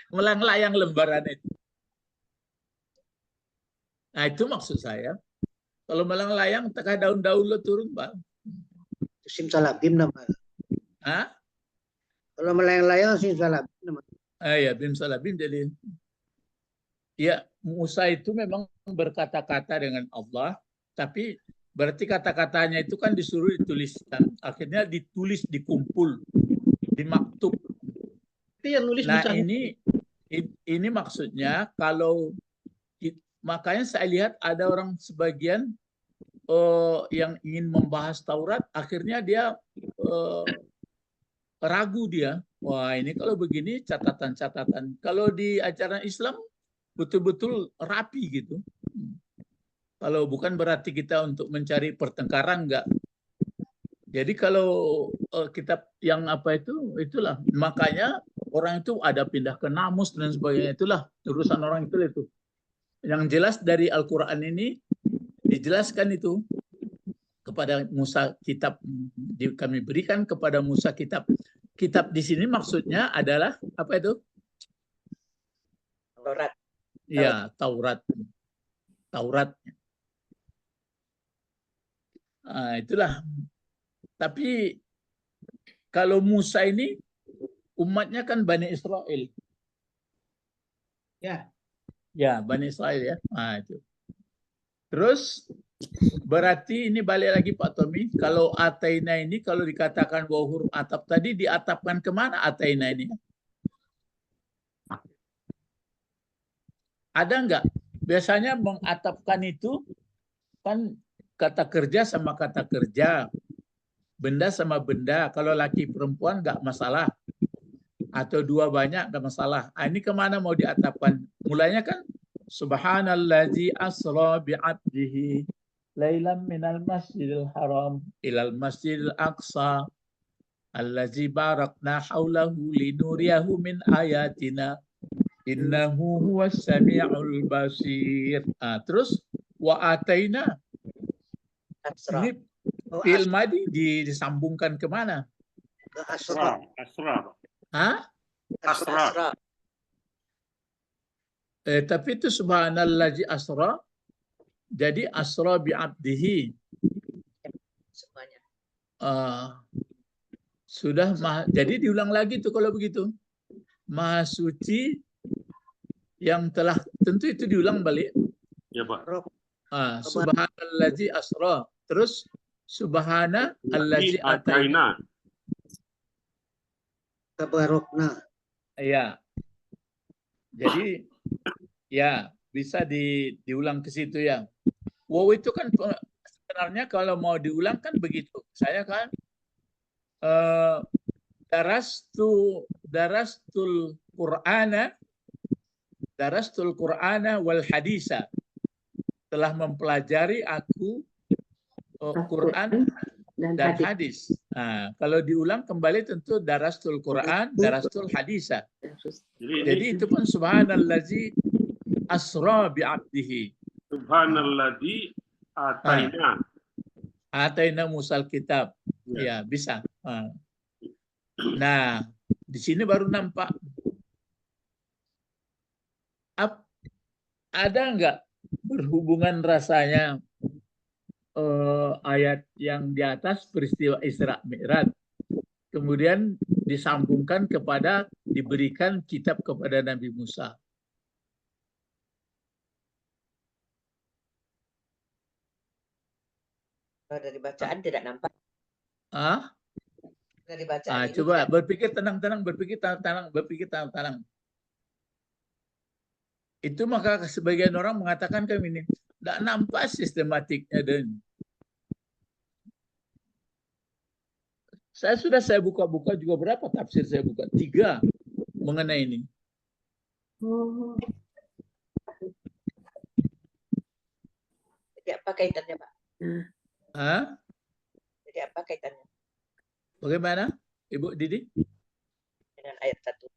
Melayang-layang lembaran itu. Nah itu maksud saya. Kalau melayang-layang, tekah daun-daun lo turun, Pak. simsalabim nama. Hah? Kalau melayang-layang simsalabim nama. Ya, Bim Salabim jadi. Ya, Musa itu memang berkata-kata dengan Allah, tapi berarti kata-katanya itu kan disuruh dituliskan. Akhirnya ditulis, dikumpul, dimaktub. Itu yang nulis Nah Musa. ini maksudnya kalau makanya saya lihat ada orang sebagian yang ingin membahas Taurat, akhirnya dia ragu dia. Wah ini kalau begini catatan-catatan. Kalau di ajaran Islam betul-betul rapi gitu. Kalau bukan berarti kita untuk mencari pertengkaran, enggak. Jadi kalau kitab yang apa itulah. Makanya orang itu ada pindah ke namus dan sebagainya. Itulah urusan orang itu. Yang jelas dari Al-Quran ini dijelaskan itu kepada Musa kitab, kami berikan kepada Musa kitab. Kitab di sini maksudnya adalah apa itu? Taurat. Ya, Taurat. Itulah. Tapi kalau Musa ini umatnya kan Bani Israel. Ya. Ya, Bani Israel ya. Nah, itu. Terus berarti ini balik lagi Pak Tommy, kalau Ataina ini kalau dikatakan bahwa huruf atap tadi diatapkan kemana Ataina ini? Ada enggak? Biasanya mengatapkan itu kan kata kerja sama kata kerja, benda sama benda. Kalau laki perempuan enggak masalah. Atau dua banyak enggak masalah. Ini kemana mau diatapkan? Mulanya kan Subhanallazi asra bi'abdihi lailan minal masjidil haram ilal masjidil aqsa allazi barakna haulahu linuriyahu min ayatina innahu huwas sami'ul basir. Terus wa ataina ini fi'il madi disambungkan kemana? Ke Asra. Hah? Asra. Tapi itu subhanallazi asra. Jadi asra bi'abdihi. Semuanya. Sudah jadi diulang lagi tuh kalau begitu. Maha suci yang telah, tentu itu diulang balik. Ya Pak. Subhanallazi asra. Terus subhana allazi ataina. Tabarokna. Ya. Jadi ya bisa diulang ke situ ya. Wow itu kan sebenarnya kalau mau diulang kan begitu. Saya kan darastul Qur'ana wal hadisa. Telah mempelajari aku Quran dan hadis. Nah, kalau diulang kembali tentu darastul Quran, darastul hadisa. Jadi itu pun subhanallazi asra bi'abdihi. Subhanalladzi ataina. Ataina Musal kitab. Ya, bisa. Nah, di sini baru nampak. Ada enggak berhubungan rasanya ayat yang di atas peristiwa Isra Mi'raj kemudian disambungkan kepada diberikan kitab kepada Nabi Musa? Dari bacaan tidak nampak. Dari bacaan ini Coba tidak. berpikir tenang-tenang, berpikir tenang-tenang. Itu maka sebagian orang mengatakan kami ini tidak nampak sistematiknya dan saya buka-buka juga berapa tafsir saya buka 3 mengenai ini. Jadi apa kaitannya, Pak? Hah? Jadi apa kaitannya Bagaimana, Ibu Didi? dengan ayat 1?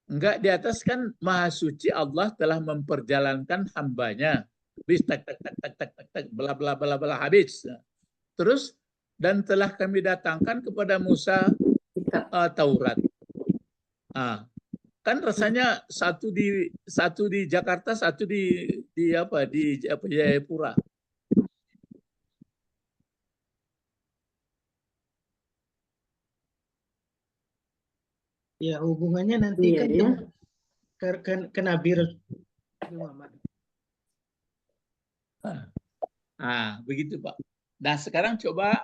Enggak, di atas kan Maha Suci Allah telah memperjalankan hambanya. Habis tak tak tak tak tak tak tak bla bla bla bla habis. Terus dan telah kami datangkan kepada Musa Taurat. Kan rasanya satu di Jakarta, satu di Jayapura. Ya, hubungannya nanti Iya, kan ya. ke Nabi Muhammad. Begitu Pak. Nah sekarang coba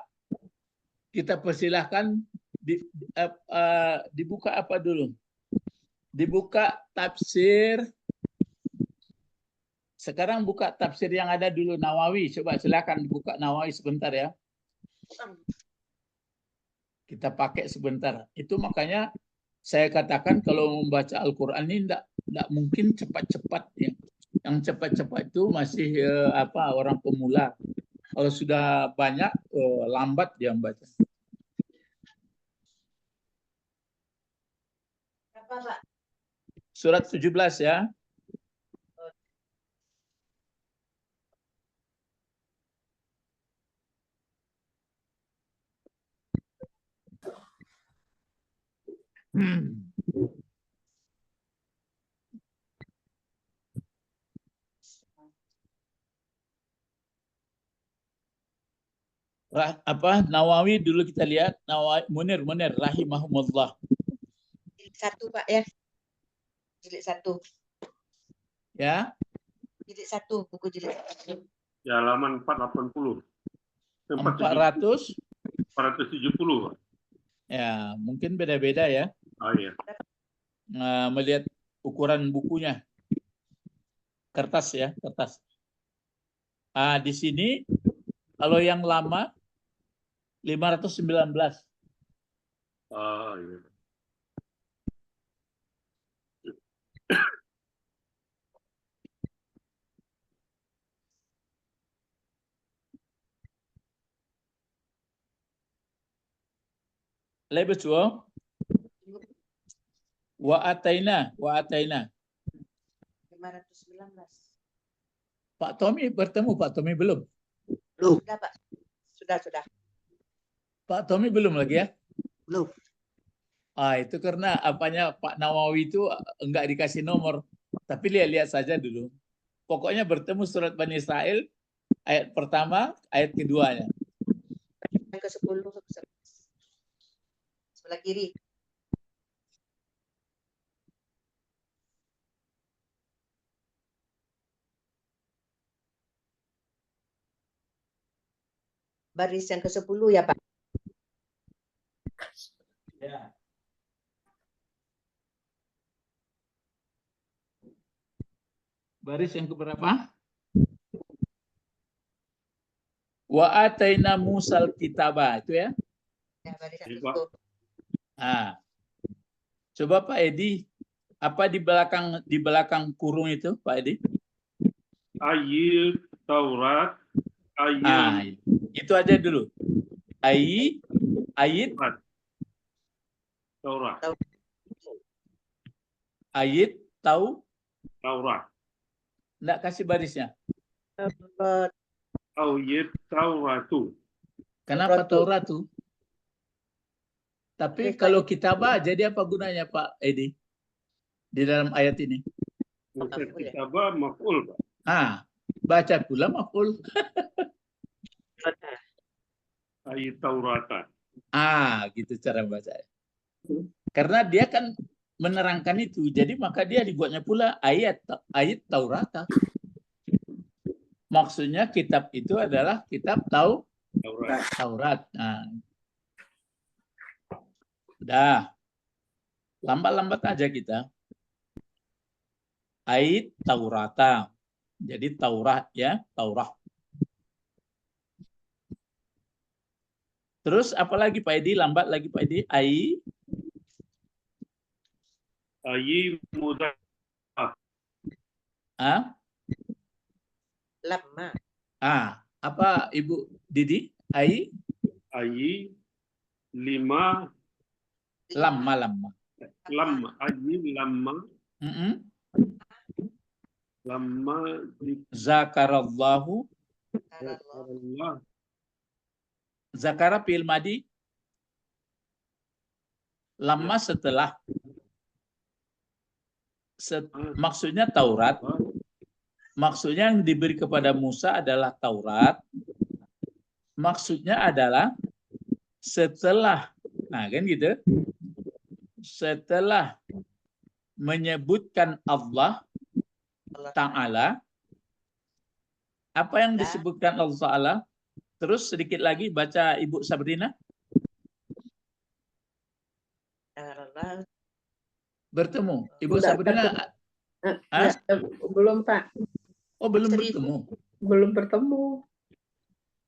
kita persilahkan dibuka apa dulu? Dibuka tafsir. Sekarang buka tafsir yang ada dulu Nawawi. Coba silakan dibuka Nawawi sebentar ya. Kita pakai sebentar. Itu makanya saya katakan kalau membaca Al-Quran ini tidak mungkin cepat-cepat ya. Yang cepat-cepat itu masih orang pemula. Kalau sudah banyak lambat dia membaca. Apa, Pak? Surat 17 ya. Nawawi dulu kita lihat. Nawawi Munir rahimahumullah. Jilid 1, Pak ya. Jilid 1. Ya. Jilid 1, buku jilid 1. Ya, halaman 480. 470. Ya, mungkin beda-beda ya. Oh iya. Melihat ukuran bukunya. Kertas ya, kertas. Di sini kalau yang lama 519. Oh iya. Lebih tua. Wa ataina. 519. Pak Tommy bertemu, Pak Tommy belum? Belum. Sudah, Pak. Sudah. Pak Tommy belum lagi ya? Belum. Itu karena Pak Nawawi itu enggak dikasih nomor. Tapi lihat-lihat saja dulu. Pokoknya bertemu surat Bani Israel ayat pertama, ayat keduanya. Yang ke-10 sebelah kiri. Baris yang ke-10 ya, Pak. Ya. Baris yang keberapa? Wa ataina Musal kitaba, itu ya. Ya, baris yang Ini, Pak. ke-10. Coba Pak Edi, apa di belakang kurung itu, Pak Edi? Ayat Taurat, ayat Itu aja dulu. Ayat Taurat, ayat Taurat, enggak kasih barisnya. ayat Tauratu. Kenapa Taurat tuh? Tapi kalau kitabah jadi apa gunanya Pak Edi di dalam ayat ini? Kitabah maf'ul, Pak. Baca pula maf'ul. Ayat Taurata. Gitu cara baca. Karena dia kan menerangkan itu, jadi maka dia dibuatnya pula ayat Taurata. Maksudnya kitab itu adalah kitab Taurat. Udah. Lambat-lambat aja kita. Ai Taurata. Jadi Taurat ya, Taurat. Terus apa lagi Pak Edi? Lambat lagi Pak Edi. Ai Ayi mudah. Lama. Apa Ibu Didi? Ai Ayi 5 lama. lama. Ayi lama Mm-mm. lama di Zakarallahu. Allah. Zakara fi'il madi. Lama setelah. Maksudnya Taurat. Maksudnya yang diberi kepada Musa adalah Taurat. Maksudnya adalah setelah. Nah kan gitu. Setelah menyebutkan Allah Ta'ala. Apa yang disebutkan Allah Ta'ala? Terus sedikit lagi baca Ibu Sabrina. Bertemu. Ibu Udah, Sabrina. Belum Pak, Oh belum Seribu. bertemu. belum bertemu.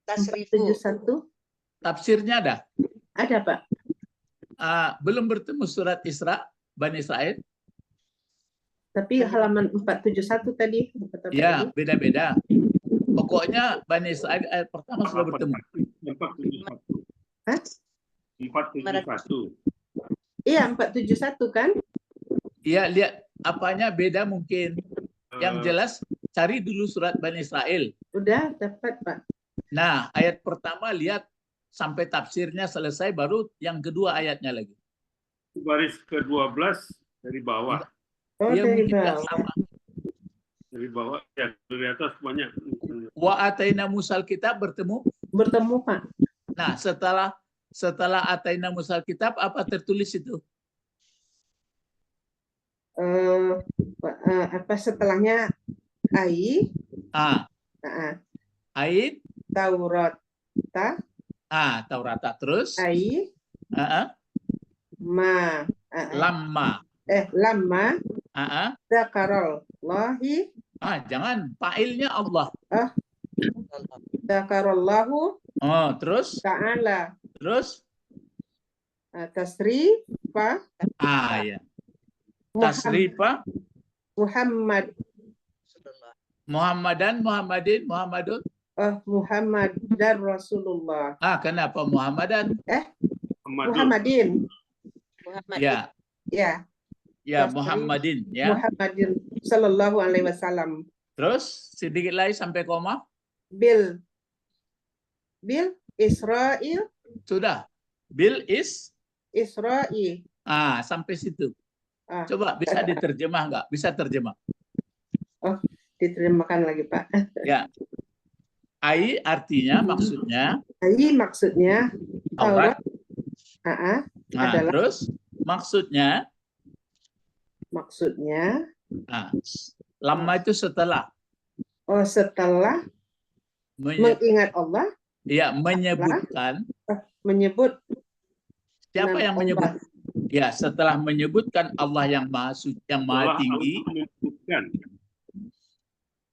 Tasrifu. 471 Tafsirnya ada. ada Pak. Belum bertemu surat Isra Bani Israel. Tapi halaman 471 tadi. kata Pak Ya, Edi. beda-beda. Pokoknya Bani Israel ayat pertama sudah bertemu. 471. Hah? 471. Iya 471 kan? Iya, lihat apanya beda mungkin. Yang jelas cari dulu surat Bani Israel. Udah dapat Pak. Nah, ayat pertama lihat sampai tafsirnya selesai, baru yang kedua ayatnya lagi. Baris ke-12 dari bawah. Oh Dia dari mungkin nggak bawah. sama. Dari bawah ya, dari atas banyak. Wa ataina Musal kitab bertemu. Bertemu Pak. Nah, setelah ataina Musal kitab apa tertulis itu? Apa setelahnya ai Ait, Taurat Taurata. Terus ai ma lama. lama Ah, dzakarallahi jangan fa'ilnya Allah. dzakarallahu Oh, terus ta'ala tasrifa ya. Tasrifa Muhammad Muhammadun. Muhammad dan Rasulullah Kenapa Muhammadan? Muhammadin Muhammad. Ya, Tasrif Muhammadin ya. Muhammadin sallallahu alaihi wasallam Terus sedikit lagi sampai koma. bil Israel Sudah. Bil is Israel sampai situ. Coba bisa diterjemah nggak? Bisa terjemah. Diterjemahkan lagi Pak. Ya. Ai artinya maksudnya Ai maksudnya Taurat. adalah Terus maksudnya lama itu setelah. Setelah mengingat Allah. Ya, menyebutkan. Menyebut. Siapa yang menyebut? Ya, setelah menyebutkan Allah yang maha suci, yang maha tinggi.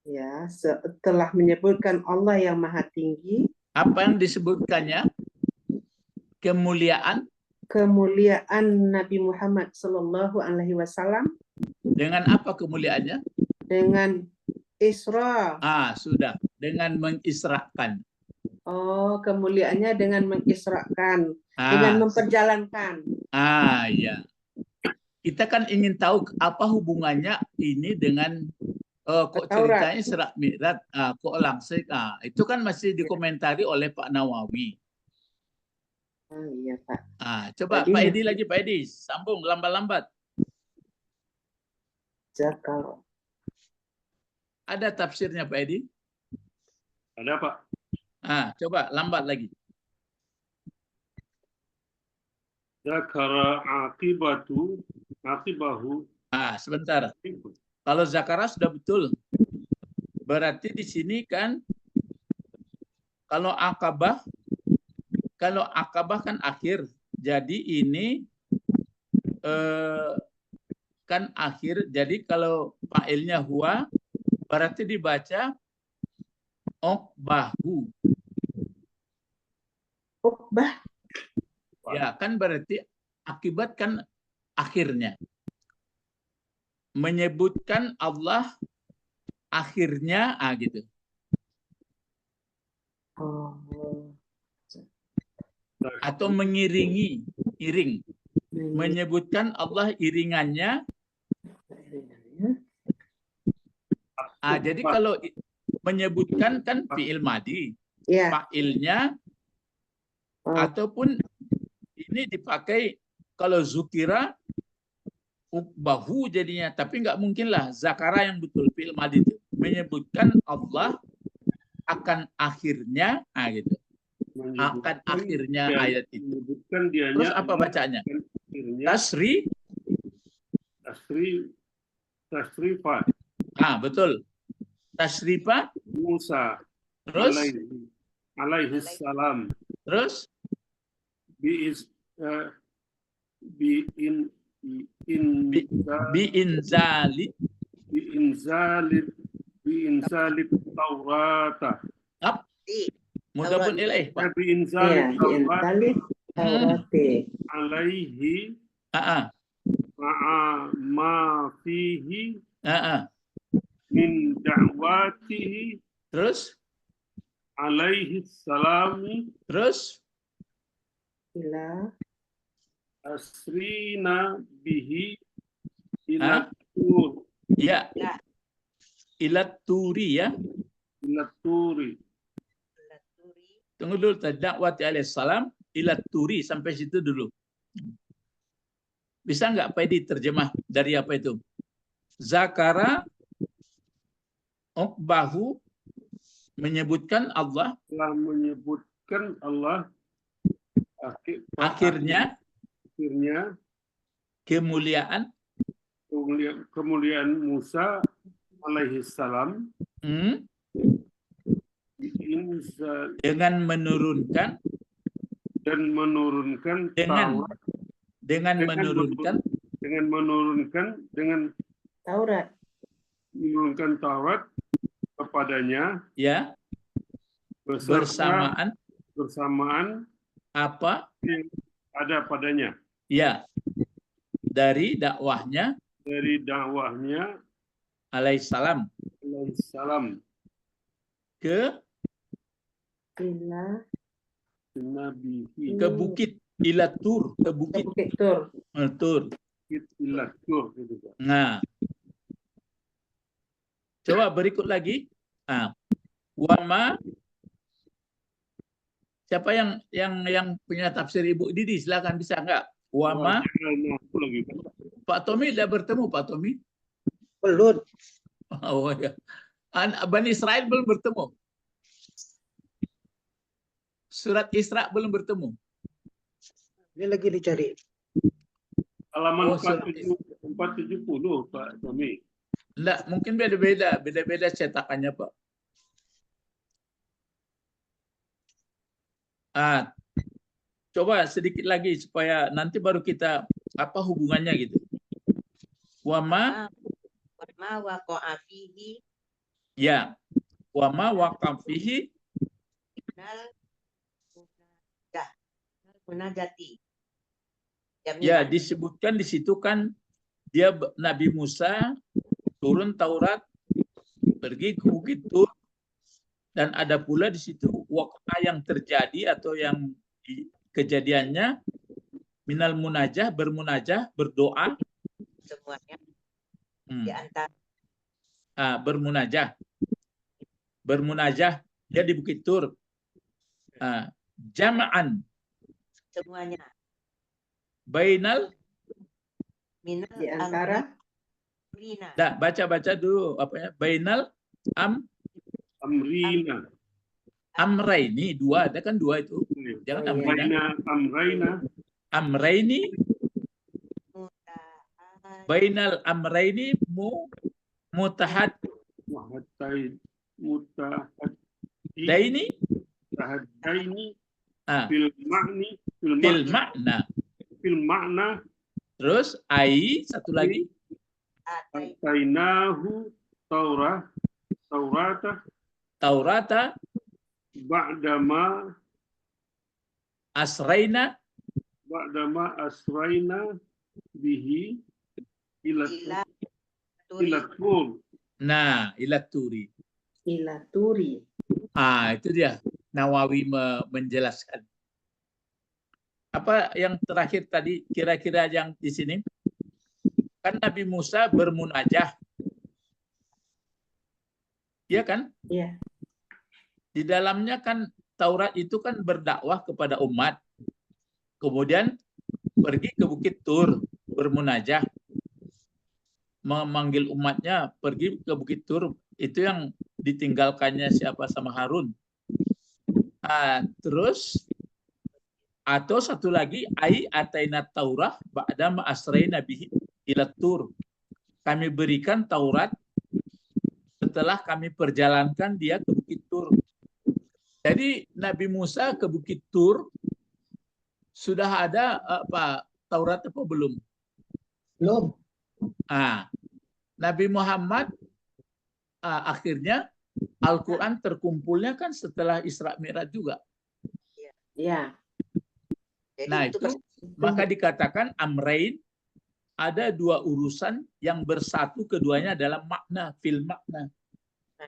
Ya, setelah menyebutkan Allah yang maha tinggi. Apa yang disebutkannya? Kemuliaan Nabi Muhammad Sallallahu Alaihi Wasallam. Dengan apa kemuliaannya? Dengan Isra. Sudah. Dengan mengisrakan. Kemuliaannya dengan mengisrakan. Dengan memperjalankan. Ya. Kita kan ingin tahu apa hubungannya ini dengan kok ceritanya Isra Mi'raj, kok langsung. Itu kan masih dikomentari oleh Pak Nawawi. Iya Pak. Coba Pak Edi lagi, Pak Edi, sambung lambat-lambat. Zakar. Ada tafsirnya Pak Edi? Ada Pak. Coba lambat lagi. Zakara akibahu. Sebentar. Kalau zakara sudah betul. Berarti di sini kan kalau akabah kan akhir. Jadi ini kan akhir. Jadi kalau fa'ilnya huwa, berarti dibaca Uqbahu. Uqbah. Ya, kan berarti akibat kan akhirnya. Menyebutkan Allah akhirnya, gitu. Oh. Atau mengiringi, iring. Menyebutkan Allah iringannya. Jadi kalau menyebutkan kan fi'il madi. Ya. Fa'ilnya Oh. ataupun ini dipakai kalau zukira Uqbahu jadinya, tapi nggak mungkin lah zakara yang betul fi'il madi itu menyebutkan Allah akan akhirnya, gitu. Akan akhirnya ayat itu. Terus apa bacanya? Tasri. Tasrifa. Betul. Tasrifa. Musa. Terus. Alaihi salam. Terus. Biinzalid Taurata. Mudhafun ilaih, Pak. Biinzalid Taurati. Alaihi ma fihi min da'watihi. Terus. Alaihi salami. Terus. Ila asrina bihi ila tur. Ya. Ila turi, ya. Ila turi. Tunggu dulu, dakwati alaihissalam ila turi, sampai situ dulu. Bisa nggak Pak Edi terjemah dari apa itu? Zakara Uqbahu, menyebutkan Allah. Telah menyebutkan Allah Akhirnya kemuliaan Musa alaihi salam dengan menurunkan Taurat kepadanya, ya, bersamaan apa yang ada padanya, ya, dari dakwahnya alaihissalam ke bukit ila tur, ke bukit tur. Nah, coba berikut lagi. Wama, siapa yang punya tafsir Ibu Didi, silakan, bisa enggak? Wama. Pak Tommy udah bertemu, Pak Tommy? Belum. Oh ya. Bani Israel belum bertemu. Surat Isra belum bertemu. Ini lagi dicari. Halaman 470 Pak Tommy. Enggak, mungkin beda-beda cetakannya, Pak. Coba sedikit lagi supaya nanti baru kita apa hubungannya gitu. Wama waqa'a fihi. Ya. Wama waqa'a fihi. Munajati. Ya, disebutkan di situ kan dia Nabi Musa turun Taurat, pergi ke Bukit Tur, dan ada pula di situ waqa'ah yang terjadi atau yang kejadiannya minal munajah, bermunajah, berdoa semuanya di antara bermunajah dia di Bukit Tur, jama'an semuanya bainal minal di antara baca dulu bainal amraini, dua, ada kan dua itu. Jangan amraini. Bainal amraini mutahaddaini fil makna. Terus satu lagi atainahu Taurata Taurata ba'dama asraina asraina bihi ila Turi. tur. nah ila turi. ila turi. Itu dia Nawawi menjelaskan. Apa yang terakhir tadi kira-kira yang di sini? Kan Nabi Musa bermunajah. Iya kan? Ya, Di dalamnya kan Taurat itu kan berdakwah kepada umat. Kemudian pergi ke Bukit Tur bermunajah. Memanggil umatnya pergi ke Bukit Tur. Itu yang ditinggalkannya siapa sama Harun. Terus atau satu lagi ai ataina Taurah ba'da ma asraina bihi ila Tur. Kami berikan Taurat setelah kami perjalankan dia ke Bukit Tur. Jadi Nabi Musa ke Bukit Tur sudah ada Taurat apa belum? Belum. Nabi Muhammad akhirnya Al-Quran terkumpulnya kan setelah Isra Mi'raj juga. ya. Jadi Nah itu itu maka dikatakan amrain, ada dua urusan yang bersatu keduanya dalam makna, fil makna.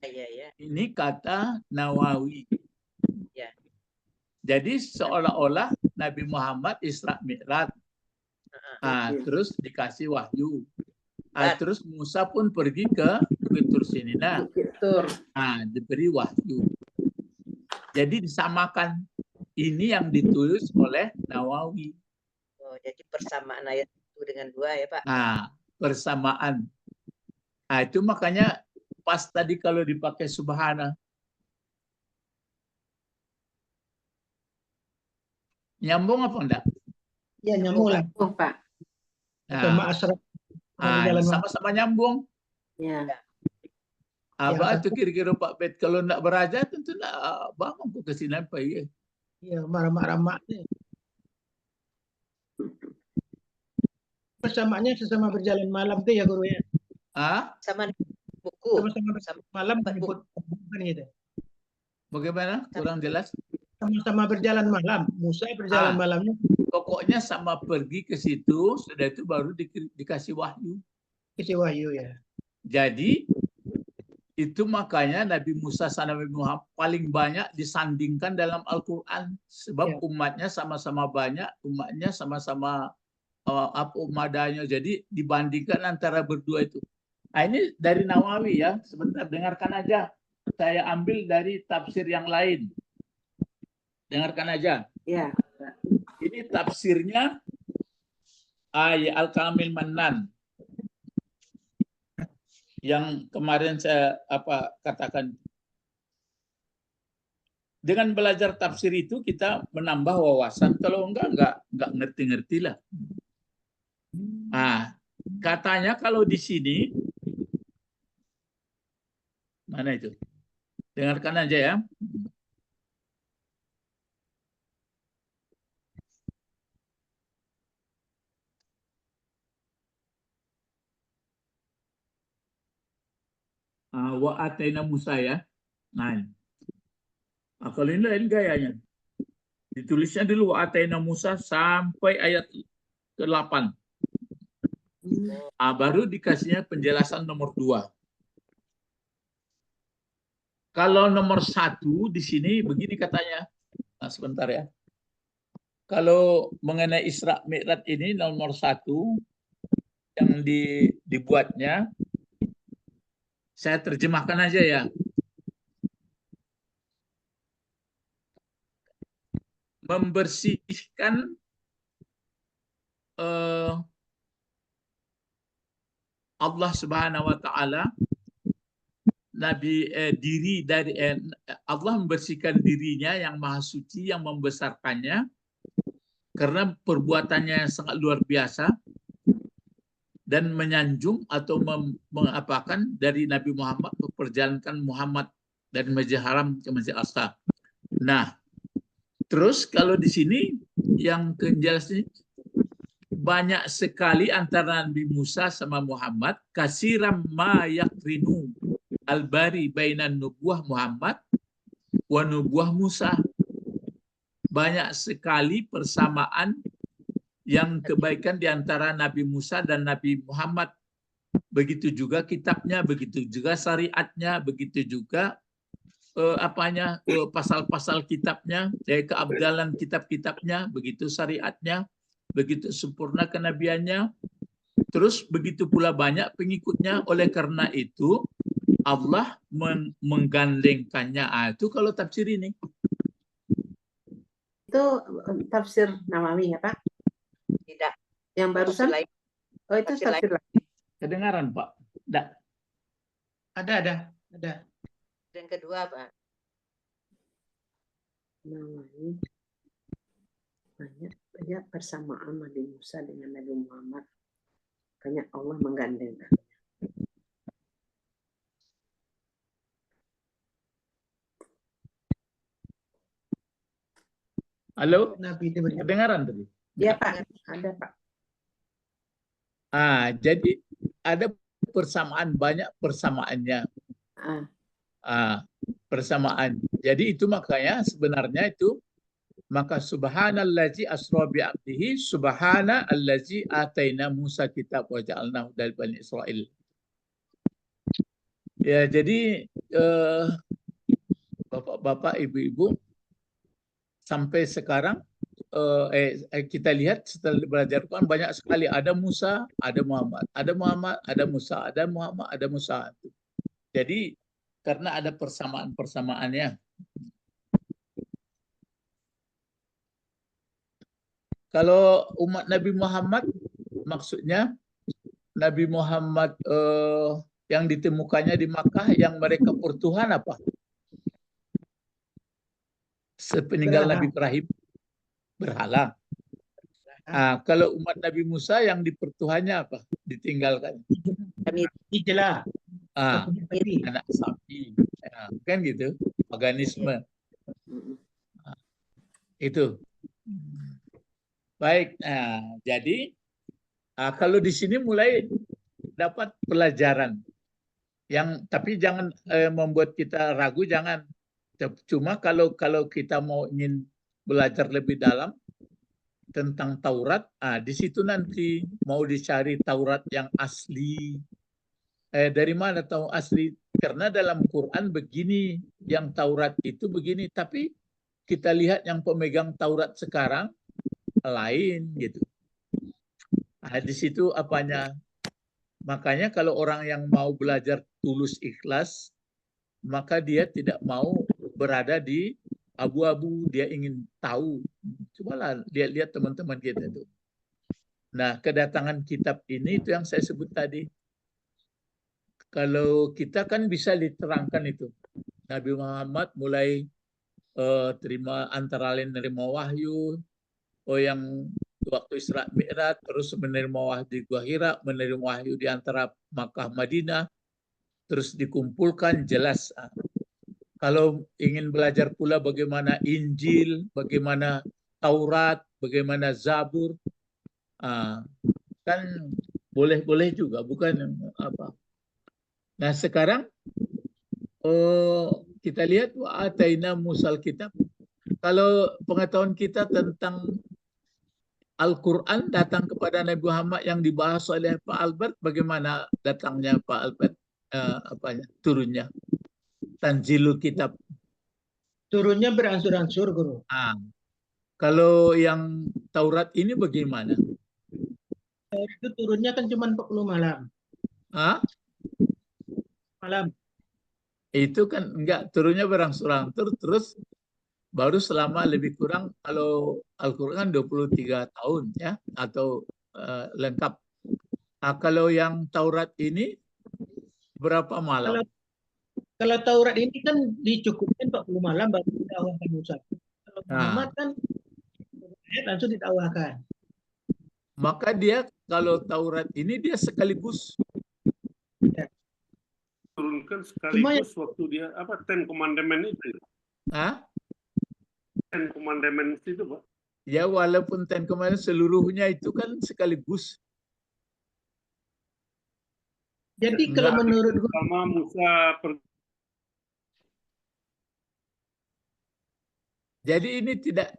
ya. Ini kata Nawawi. Ya. Jadi seolah-olah Nabi Muhammad Isra Mi'raj. Terus dikasih wahyu. Terus Musa pun pergi ke Bukit Tur Sinina. Bukit Tur. Diberi wahyu. Jadi disamakan. Ini yang ditulis oleh Nawawi. Oh, jadi persamaan ayat itu dengan dua ya Pak? Persamaan. Itu makanya pas tadi kalau dipakai subhana. Nyambung apa enggak? Ya nyambung lah. Oh, Pak. Sama asra. Sama-sama nyambung. Ya. Apa itu kira-kira Pak Bet? Kalau enggak beraja tentu enggak bangun ke sini apa ya? Iya, marah-marah. Persamaannya sesama berjalan malam tuh ya guru ya. Sama buku. Sama-sama malam menyebut bukan gitu. Bagaimana? Kurang jelas. Sama-sama berjalan malam. Musa berjalan malamnya. Pokoknya sama pergi ke situ, sudah itu baru dikasih wahyu. Kasih wahyu ya. Jadi itu makanya Nabi Musa sama Nabi Muhammad paling banyak disandingkan dalam Al-Quran. Sebab umatnya sama-sama banyak, umatnya sama-sama umadanya. Jadi dibandingkan antara berdua itu. Ini dari Nawawi ya. Sebentar, dengarkan aja. Saya ambil dari tafsir yang lain. Dengarkan aja. Ya. Ini tafsirnya Al-Kamil Mannan. Yang kemarin saya katakan, dengan belajar tafsir itu kita menambah wawasan. Kalau enggak ngerti-ngerti lah. Katanya kalau di sini, mana itu? Dengarkan aja ya. Wa ataina Musa ya. Kalau ini lain gayanya. Ditulisnya dulu wa ataina Musa sampai ayat ke-8. Baru dikasihnya penjelasan nomor 2. Kalau nomor 1 di sini begini katanya. Sebentar ya. Kalau mengenai Isra Mi'raj ini nomor 1 yang dibuatnya, saya terjemahkan aja ya. Membersihkan Allah Subhanahu wa taala diri dari Allah membersihkan dirinya yang maha suci, yang membesarkannya karena perbuatannya yang sangat luar biasa, dan menyanjung atau mengapakan dari Nabi Muhammad, memperjalankan Muhammad dari Masjid Haram ke Masjid Aqsa. Nah, terus kalau di sini yang kejelasnya banyak sekali antara Nabi Musa sama Muhammad, kasiram ma yakrinu al-bari bainan nubuah Muhammad wa nubuah Musa. Banyak sekali persamaan yang kebaikan di antara Nabi Musa dan Nabi Muhammad. Begitu juga kitabnya, begitu juga syariatnya, begitu juga pasal-pasal kitabnya, keabdalan kitab-kitabnya, begitu syariatnya, begitu sempurna kenabiannya, terus begitu pula banyak pengikutnya. Oleh karena itu Allah menggandengkannya. Itu kalau tafsir ini. Itu tafsir Nawawi ya Pak? Tidak. Yang barusan? Lain. Oh itu Tafsir tafsir lain. Kedengaran Pak? Tidak. Ada. Dan kedua, Pak. Nawawi. Banyak persamaan Nabi Musa dengan Nabi Muhammad. Makanya Allah menggandengkan. Halo? Nabi itu banyak. Kedengaran tadi? Iya Pak, ada Pak. Jadi ada persamaan, banyak persamaannya. Persamaan. Jadi itu makanya sebenarnya itu maka subhanallazi asra bi 'abdihi subhanallazi ataina Musa kitab wa ja'alnahu dari Bani Israil. Ya, jadi Bapak-bapak, Ibu-ibu, sampai sekarang kita lihat setelah belajar Quran banyak sekali ada Musa, ada Muhammad, ada Muhammad, ada Musa, ada Muhammad, ada Musa. Jadi karena ada persamaan-persamaannya. Kalau umat Nabi Muhammad, maksudnya Nabi Muhammad yang ditemukannya di Makkah yang mereka bertuhan apa? Sepeninggal Nabi Ibrahim, berhala. Kalau umat Nabi Musa yang dipertuhannya apa? Ditinggalkan. Itulah. Anak sapi. Kan gitu, paganisme. Itu. Baik, jadi kalau di sini mulai dapat pelajaran yang, tapi jangan membuat kita ragu, jangan. Cuma kalau kita mau ingin belajar lebih dalam tentang Taurat, di situ nanti mau dicari Taurat yang asli. Dari mana tahu asli? Karena dalam Quran begini, yang Taurat itu begini, tapi kita lihat yang pemegang Taurat sekarang lain gitu. Di situ apanya? Makanya kalau orang yang mau belajar tulus ikhlas, maka dia tidak mau berada di abu-abu, dia ingin tahu. Cobalah lihat teman-teman kita itu. Nah, kedatangan kitab ini itu yang saya sebut tadi. Kalau kita kan bisa diterangkan itu. Nabi Muhammad mulai terima, antara lain menerima wahyu, yang waktu Isra Mi'raj, terus menerima wahyu di Gua Hira, menerima wahyu di antara Makkah Madinah, terus dikumpulkan jelas. Kalau ingin belajar pula bagaimana Injil, bagaimana Taurat, bagaimana Zabur, kan boleh-boleh juga, bukan apa. Nah sekarang kita lihat wa ataina Musal kitab. Kalau pengetahuan kita tentang Al-Quran datang kepada Nabi Muhammad yang dibahas oleh Pak Albert, bagaimana datangnya Pak Albert, turunnya Tanzilul Kitab? Turunnya berangsur-angsur, Guru. Kalau yang Taurat ini bagaimana? Itu turunnya kan cuma 40 malam. Malam. Itu kan enggak, turunnya berangsur-angsur, terus baru selama lebih kurang, kalau Al-Quran 23 tahun ya, atau lengkap. Kalau yang Taurat ini berapa malam? Kalau Taurat ini kan dicukupkan 40 malam baru didakwahkan Musa. Kalau Muhammad kan langsung didakwahkan. Maka dia kalau Taurat ini dia sekaligus turunkan sekaligus waktu dia Ten Commandments itu. Ten Commandments itu, Pak. Ya walaupun Ten Commandments seluruhnya itu kan sekaligus. Jadi kalau Enggak. menurut guru, Sama Musa Jadi ini tidak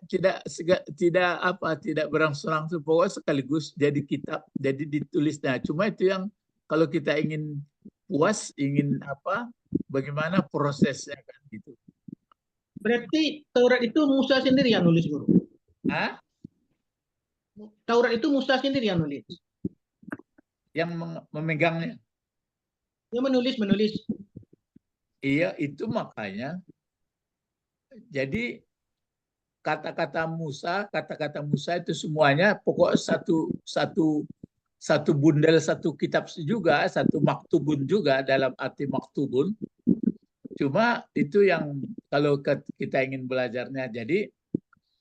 berangsur-angsur, pokoknya sekaligus jadi kitab, jadi ditulisnya. Cuma itu yang kalau kita ingin puas, ingin apa, bagaimana prosesnya kan gitu. berarti Taurat itu Musa sendiri yang nulis guru. Hah? Taurat itu Musa sendiri yang nulis. Yang memegangnya. Dia menulis. Iya, itu makanya. Jadi kata-kata Musa itu semuanya pokok satu bundel, satu kitab juga, satu maktubun juga dalam arti maktubun. Cuma itu yang kalau kita ingin belajarnya, jadi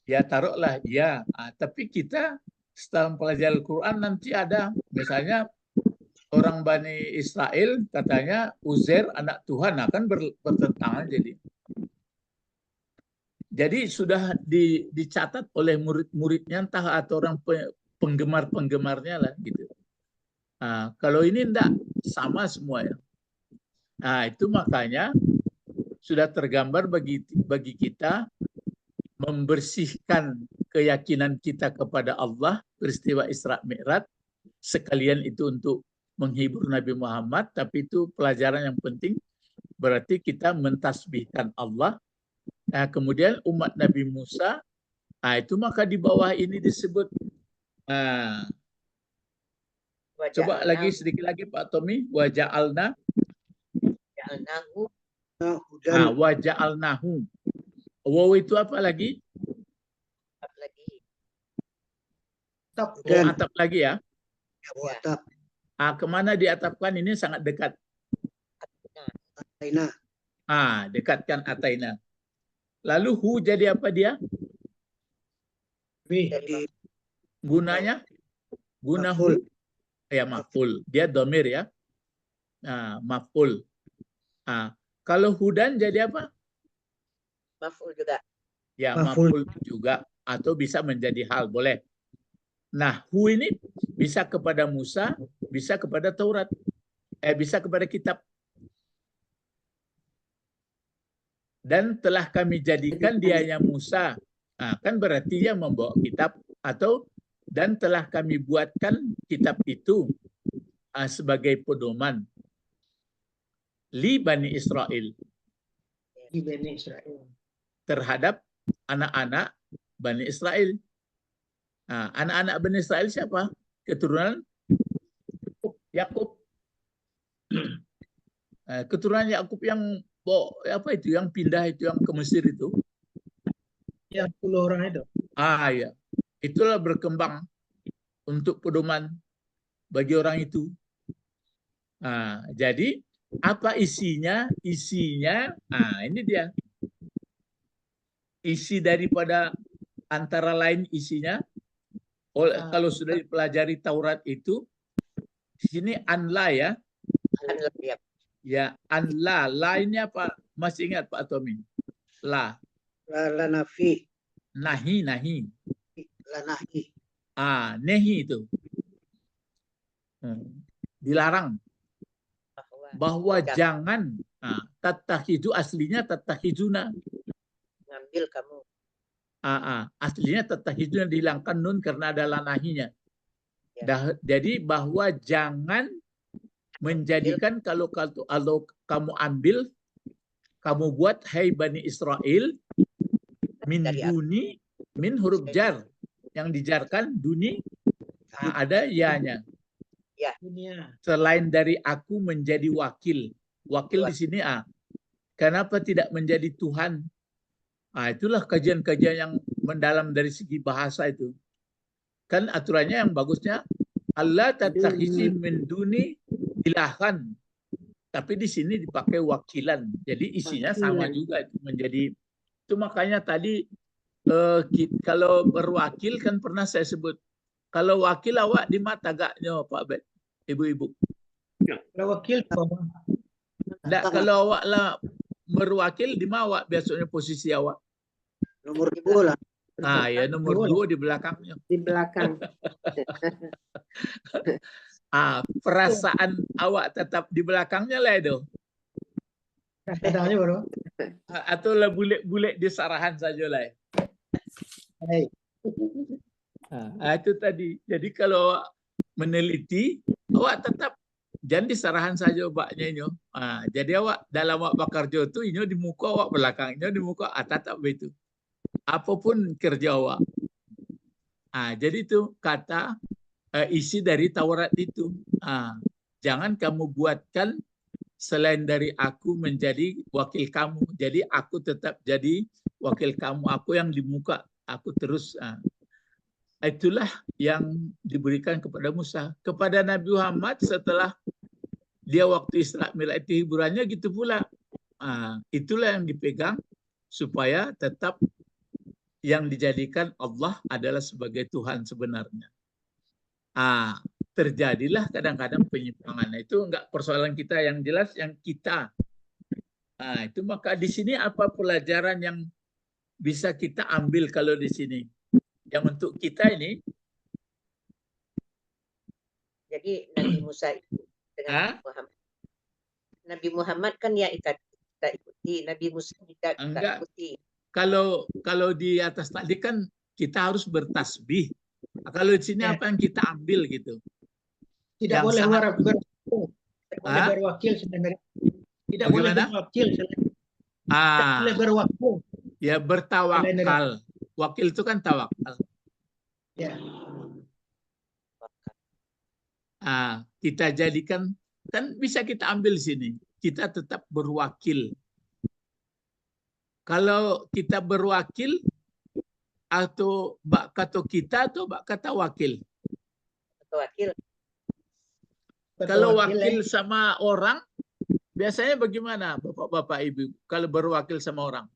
ya taruhlah ya. Tapi kita setelah belajar Al-Quran nanti ada misalnya orang Bani Israel katanya Uzair anak Tuhan, akan bertentangan jadi sudah dicatat oleh murid-muridnya entah atau orang penggemar-penggemarnya lah gitu. Kalau ini enggak sama semuanya. Itu makanya sudah tergambar bagi kita membersihkan keyakinan kita kepada Allah, peristiwa Isra Mi'raj, sekalian itu untuk menghibur Nabi Muhammad, tapi itu pelajaran yang penting, berarti kita mentasbihkan Allah. Kemudian umat Nabi Musa, itu maka di bawah ini disebut, coba lagi sedikit lagi Pak Tommy, waja'alna, waja'alnahu. Wow itu apa lagi? Atap lagi ya. Atap. Kemana diatapkan ini sangat dekat. Ataina. Dekatkan ataina. Lalu hu jadi apa dia? Jadi Gunanya? Guna hu. Ya maf'ul. Dia domir ya. Maf'ul. Kalau hudan jadi apa? Maf'ul juga. Ya Maf'ul. maf'ul juga. Atau bisa menjadi hal. Boleh. Nah, hu ini bisa kepada Musa, bisa kepada Taurat. Bisa kepada kitab. Dan telah kami jadikan dianya Musa. Kan berarti dia membawa kitab. Atau dan telah kami buatkan kitab itu sebagai pedoman li Bani Israel. Di Bani Israel. Terhadap anak-anak Bani Israel. Anak-anak Bani Israel siapa? Keturunan Yakub. Keturunan Yakub yang yang pindah itu, yang ke Mesir itu. Yang 10 orang itu. Ya. Itulah berkembang untuk pedoman bagi orang itu. Jadi apa isinya? Isinya, ini dia. Isi daripada antara lain isinya, kalau sudah dipelajari Taurat itu, di sini anla ya. Ya, anla. Lainnya apa? Masih ingat Pak Tommy? La. La nafi. Nahi. La nahi. Nehi itu. Dilarang. Bahwa jangan. Tattahidu aslinya tattahiduna. Ngambil kamu. Aslinya tattahiduna, dihilangkan nun karena ada lanahinya. Jadi bahwa jangan menjadikan kalau kamu ambil, kamu buat hai Bani Israel min duni, min huruf jar yang dijarkan duni, ada ya-nya. Selain dari aku menjadi wakil. Wakil di sini kenapa tidak menjadi Tuhan? Itulah kajian-kajian yang mendalam dari segi bahasa itu. Kan aturannya yang bagusnya Allah tattakhidhi min duni ilahan. Tapi di sini dipakai wakilan. Jadi isinya sama juga itu menjadi. Itu makanya tadi kalau berwakil kan pernah saya sebut. Kalau wakil awak di mata gaknya Pak Bet, ibu-ibu. Kalau wakil Enggak, kalau awak lah berwakil di mana awak biasanya posisi awak? Nomor 2 lah. Ya nomor 2 di belakangnya. Di belakang. Perasaan awak tetap di belakangnya lah itu. Katanya bro. Atau lah bulet-bulet di sarahan saja lah. Hai. Itu tadi. Jadi kalau meneliti, awak tetap jangan di sarahan saja baknya ini. Jadi awak dalam awak bekerja itu ini di muka awak belakangnya di muka tetap begitu. Apapun kerja awak. Jadi itu kata isi dari Taurat itu. Jangan kamu buatkan selain dari aku menjadi wakil kamu. Jadi aku tetap jadi wakil kamu. Aku yang di muka. Aku terus. Itulah yang diberikan kepada Musa. Kepada Nabi Muhammad setelah dia waktu Isra Mi'raj itu hiburannya gitu pula. Itulah yang dipegang supaya tetap yang dijadikan Allah adalah sebagai Tuhan sebenarnya. Terjadilah kadang-kadang penyimpangan. Itu enggak persoalan kita, yang jelas yang kita. Itu maka di sini apa pelajaran yang bisa kita ambil kalau di sini? Yang untuk kita ini. Jadi Nabi Musa itu dengan Nabi Muhammad kan ya kita ikuti, Nabi Musa kita ikuti. Kalau di atas tadi kan kita harus bertasbih. Kalau di sini apa yang kita ambil gitu? Tidak yang boleh berwakil sebenarnya. Tidak bagaimana? boleh berwakil. Tidak boleh berwakil. Ya bertawakal. Wakil itu kan tawakal. Ya. Kita jadikan, kan bisa kita ambil sini. Kita tetap berwakil. Kalau kita berwakil, atau bak kata kita atau bak kata wakil? Wakil. Kalau wakil sama orang, biasanya bagaimana Bapak-Bapak Ibu? Kalau berwakil sama orang?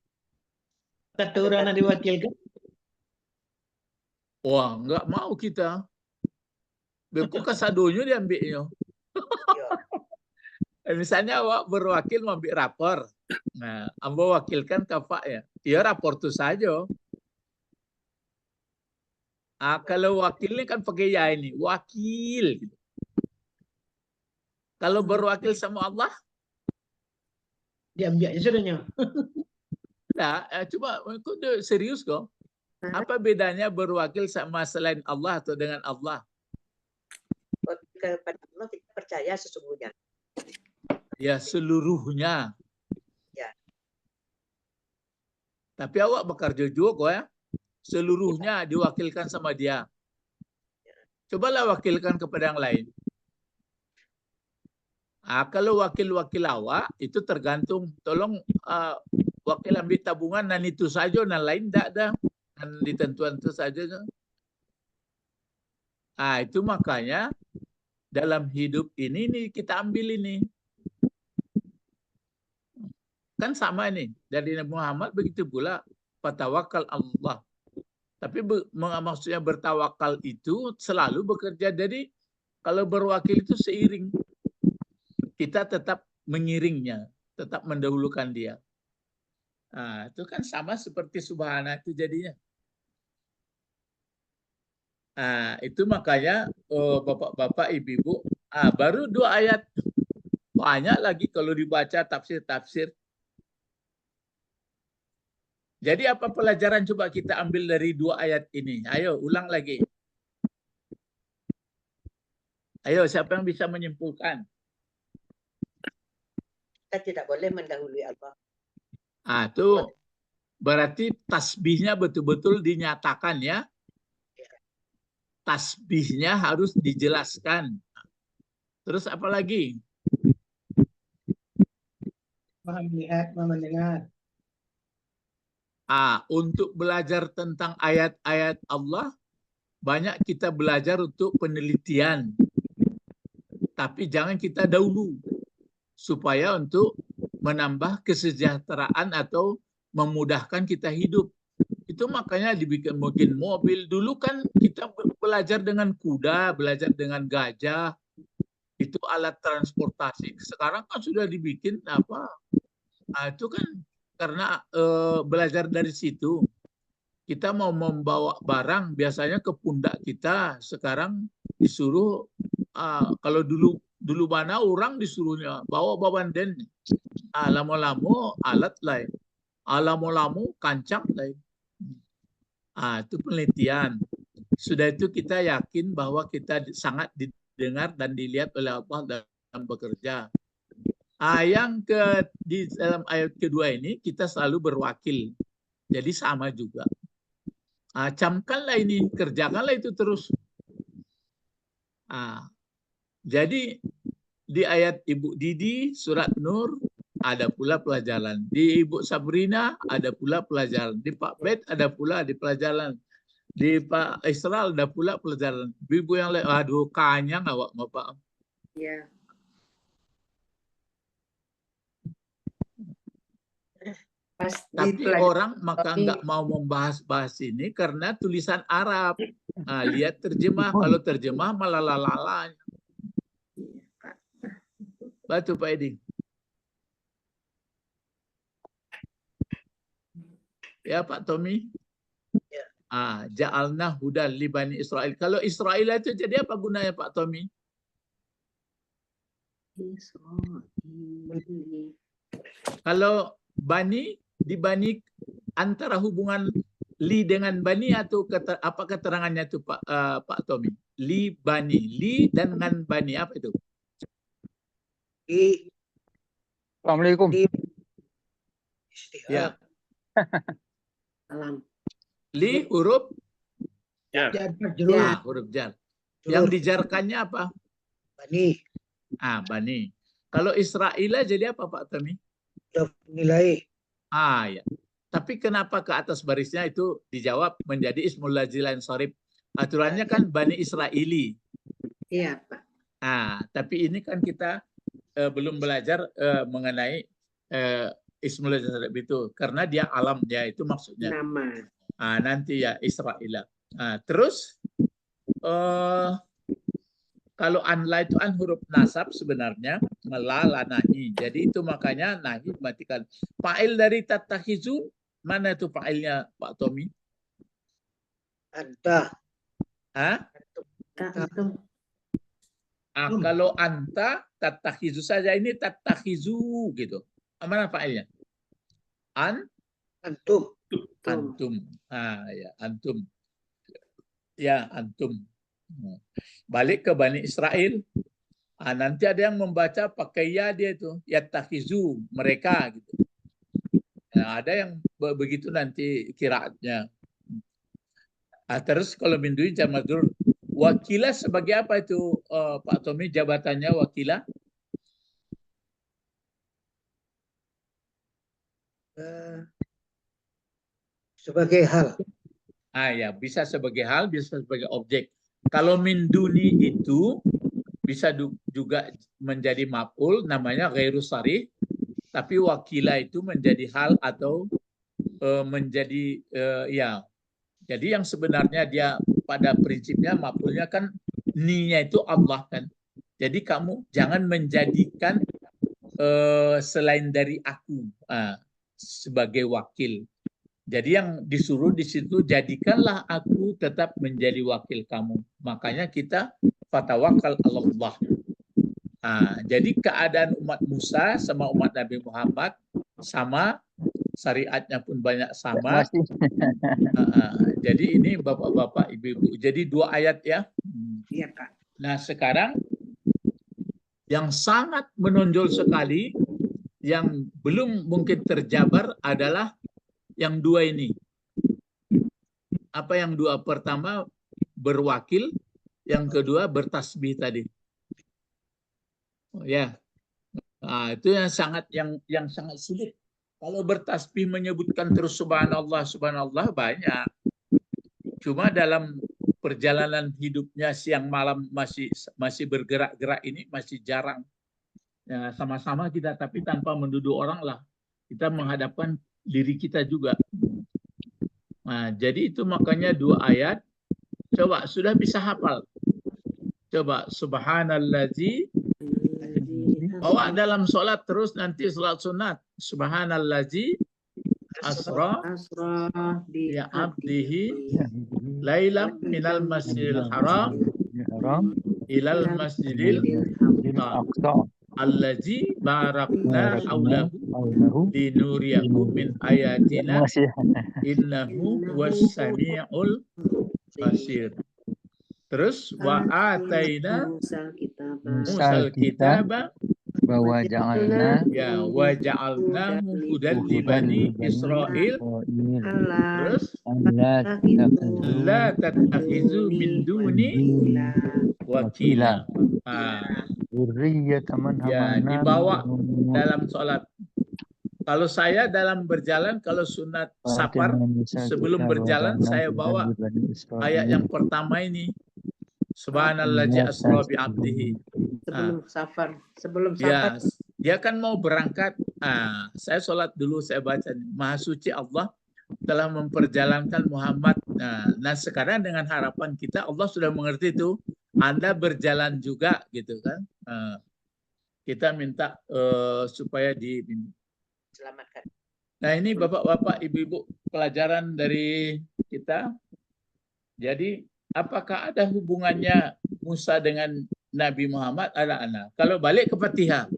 Kata orang yang diwakilkan. Wah, enggak mau kita. Beku kasadonya diambilnya. Misalnya awak berwakil mengambil rapor. Nah, ambo wakilkan ke Pak ya. Ya rapor itu saja. Kalau wakil ini kan pakai ya ini. Wakil. Kalau berwakil sama Allah? Diambil sudahnya. Nah, coba serius kok. Apa bedanya berwakil sama selain Allah atau dengan Allah? Kepada Allah kita percaya sesungguhnya. Ya seluruhnya. Ya. Tapi awak bekerja juga kok ya. Seluruhnya diwakilkan sama dia. Cobalah wakilkan kepada yang lain. Kalau wakil-wakil awak itu tergantung. Tolong wakil ambil tabungan dan itu saja, dan lain tidak ada. Dan ditentuan itu saja. Itu makanya dalam hidup ini kita ambil ini. Kan sama ini. Dari Nabi Muhammad begitu pula. Fatawakal Allah. Tapi maksudnya bertawakal itu selalu bekerja. Jadi kalau berwakil itu seiring. Kita tetap mengiringnya. Tetap mendahulukan dia. Itu kan sama seperti subhana itu jadinya. Itu makanya Bapak-Bapak, Ibu-Ibu, baru 2 ayat. Banyak lagi kalau dibaca tafsir-tafsir. Jadi apa pelajaran coba kita ambil dari 2 ayat ini? Ayo ulang lagi. Ayo siapa yang bisa menyimpulkan? Kita tidak boleh mendahului Allah. Itu berarti tasbihnya betul-betul dinyatakan ya. Tasbihnya harus dijelaskan. Terus apa lagi? Maha melihat, maha mendengar. Untuk belajar tentang ayat-ayat Allah, banyak kita belajar untuk penelitian. Tapi jangan kita dahulu. Supaya untuk menambah kesejahteraan atau memudahkan kita hidup. Itu makanya dibikin mungkin mobil. Dulu kan kita belajar dengan kuda, belajar dengan gajah. Itu alat transportasi. Sekarang kan sudah dibikin apa? Itu kan karena belajar dari situ. kita mau membawa barang biasanya ke pundak kita. Sekarang disuruh kalau dulu mana orang disuruhnya bawa babanden. Lama-lama alat lain. Lama-lama kancang lain. Itu penelitian. Sudah itu kita yakin bahwa kita sangat didengar dan dilihat oleh Allah dalam bekerja. Di dalam ayat kedua ini kita selalu berwakil. Jadi sama juga. Camkanlah ini, kerjakanlah itu terus. Jadi di ayat Ibu Didi surat Nur ada pula pelajaran. Di Ibu Sabrina ada pula pelajaran. Di Pak Bet ada pula di pelajaran. Di Pak Israel ada pula pelajaran. Ibu yang lain, aduh kanyang awak Bapak. Ya. Tapi orang maka nggak mau membahas ini karena tulisan Arab. Lihat terjemah, kalau terjemah malah lalala. Batu Pak Edi. Ya Pak Tommy. Ya. Ja'alna hudal li Bani Israel. Kalau Israel itu jadi apa gunanya Pak Tommy? Kalau Bani dibani antara hubungan li dengan Bani atau apa keterangannya itu Pak Tommy? Li Bani, li dan dengan Bani apa itu? Assalamualaikum. Ya. Salam. Li huruf Ya. huruf jar. Yang dijarkannya apa? Bani. Bani. Kalau Israel jadi apa Pak Tommy? Nilai. Ya. Tapi kenapa ke atas barisnya itu dijawab menjadi ismul lazilan sorib? Aturannya kan Bani Israeli. Iya, Pak. Tapi ini kan kita belum belajar mengenai ismul lazilan sorib itu karena dia alam ya itu maksudnya. Nama. Nanti ya Israel. Terus kalau anla itu huruf nasab sebenarnya la nahi. Jadi itu makanya nahi matikan. Fa'il dari tatakhizu mana itu fa'ilnya Pak Tommy? Anta. Kalau anta tatakhizu saja ini tatakhizu gitu. Mana fa'ilnya? Antum. Antum. Ya, antum. Ya, antum. Balik ke Bani Israel. Nanti ada yang membaca pakai ya dia itu. Yatakhizu, mereka gitu. Ada yang begitu nanti kiraatnya. Terus kalau minduin jamadur. Wakilah sebagai apa itu Pak Tommy jabatannya wakilah? Sebagai hal. Ya, bisa sebagai hal, bisa sebagai objek. Kalau min duni itu bisa juga menjadi maf'ul, namanya ghairu sarih, tapi wakilah itu menjadi hal atau menjadi ya. Jadi yang sebenarnya dia pada prinsipnya maf'ulnya kan ninya itu Allah kan. Jadi kamu jangan menjadikan selain dari aku sebagai wakil. Jadi yang disuruh di situ jadikanlah aku tetap menjadi wakil kamu. Makanya kita fatawakal Allah. Jadi keadaan umat Musa sama umat Nabi Muhammad sama, syariatnya pun banyak sama. Jadi ini bapak-bapak, ibu-ibu. Jadi 2 ayat ya. Iya, Kak. Nah sekarang yang sangat menonjol sekali, yang belum mungkin terjabar adalah yang 2 ini. Apa yang 2? Pertama berwakil, yang kedua bertasbih tadi. Ya, itu yang sangat sulit. Kalau bertasbih menyebutkan terus subhanallah, subhanallah banyak. Cuma dalam perjalanan hidupnya siang malam masih bergerak-gerak ini masih jarang. Ya, sama-sama kita tapi tanpa menduduh orang lah. Kita menghadapkan diri kita juga. Jadi itu makanya 2 ayat. Coba sudah bisa hafal. Coba subhanallazi. Bawa dalam sholat terus nanti sholat sunat. Subhanallazi asra asra bi bi abdihi abdihi lailam minal masjidil haram Haram ilal masjidil Aqsa allazi barakna haulahu Aulahu linuriyahu min ayatina masih innahu wassami'ul basir. Terus wa ataina Musa kitab Musal kitaba bahwa ja'alna ya wa ja'alnahu hudan li bani Israil. Allah Terus la la tattakhizu min duni wakila. dzurriyyatan man Ya, hamalna dibawa dalam sholat. Kalau saya dalam berjalan, kalau sunat safar, sebelum berjalan saya bawa ayat yang pertama ini. Subhanallazi asra bi abdihi. sebelum safar Ya, dia kan mau berangkat. Saya sholat dulu, saya baca. Maha suci Allah telah memperjalankan Muhammad. Nah, sekarang dengan harapan kita, Allah sudah mengerti itu. Anda berjalan juga, gitu kan. Kita minta supaya Selamatkan. Nah, ini bapak-bapak, ibu-ibu, pelajaran dari kita. Jadi, apakah ada hubungannya Musa dengan Nabi Muhammad? Ada. Kalau balik ke Fatihah,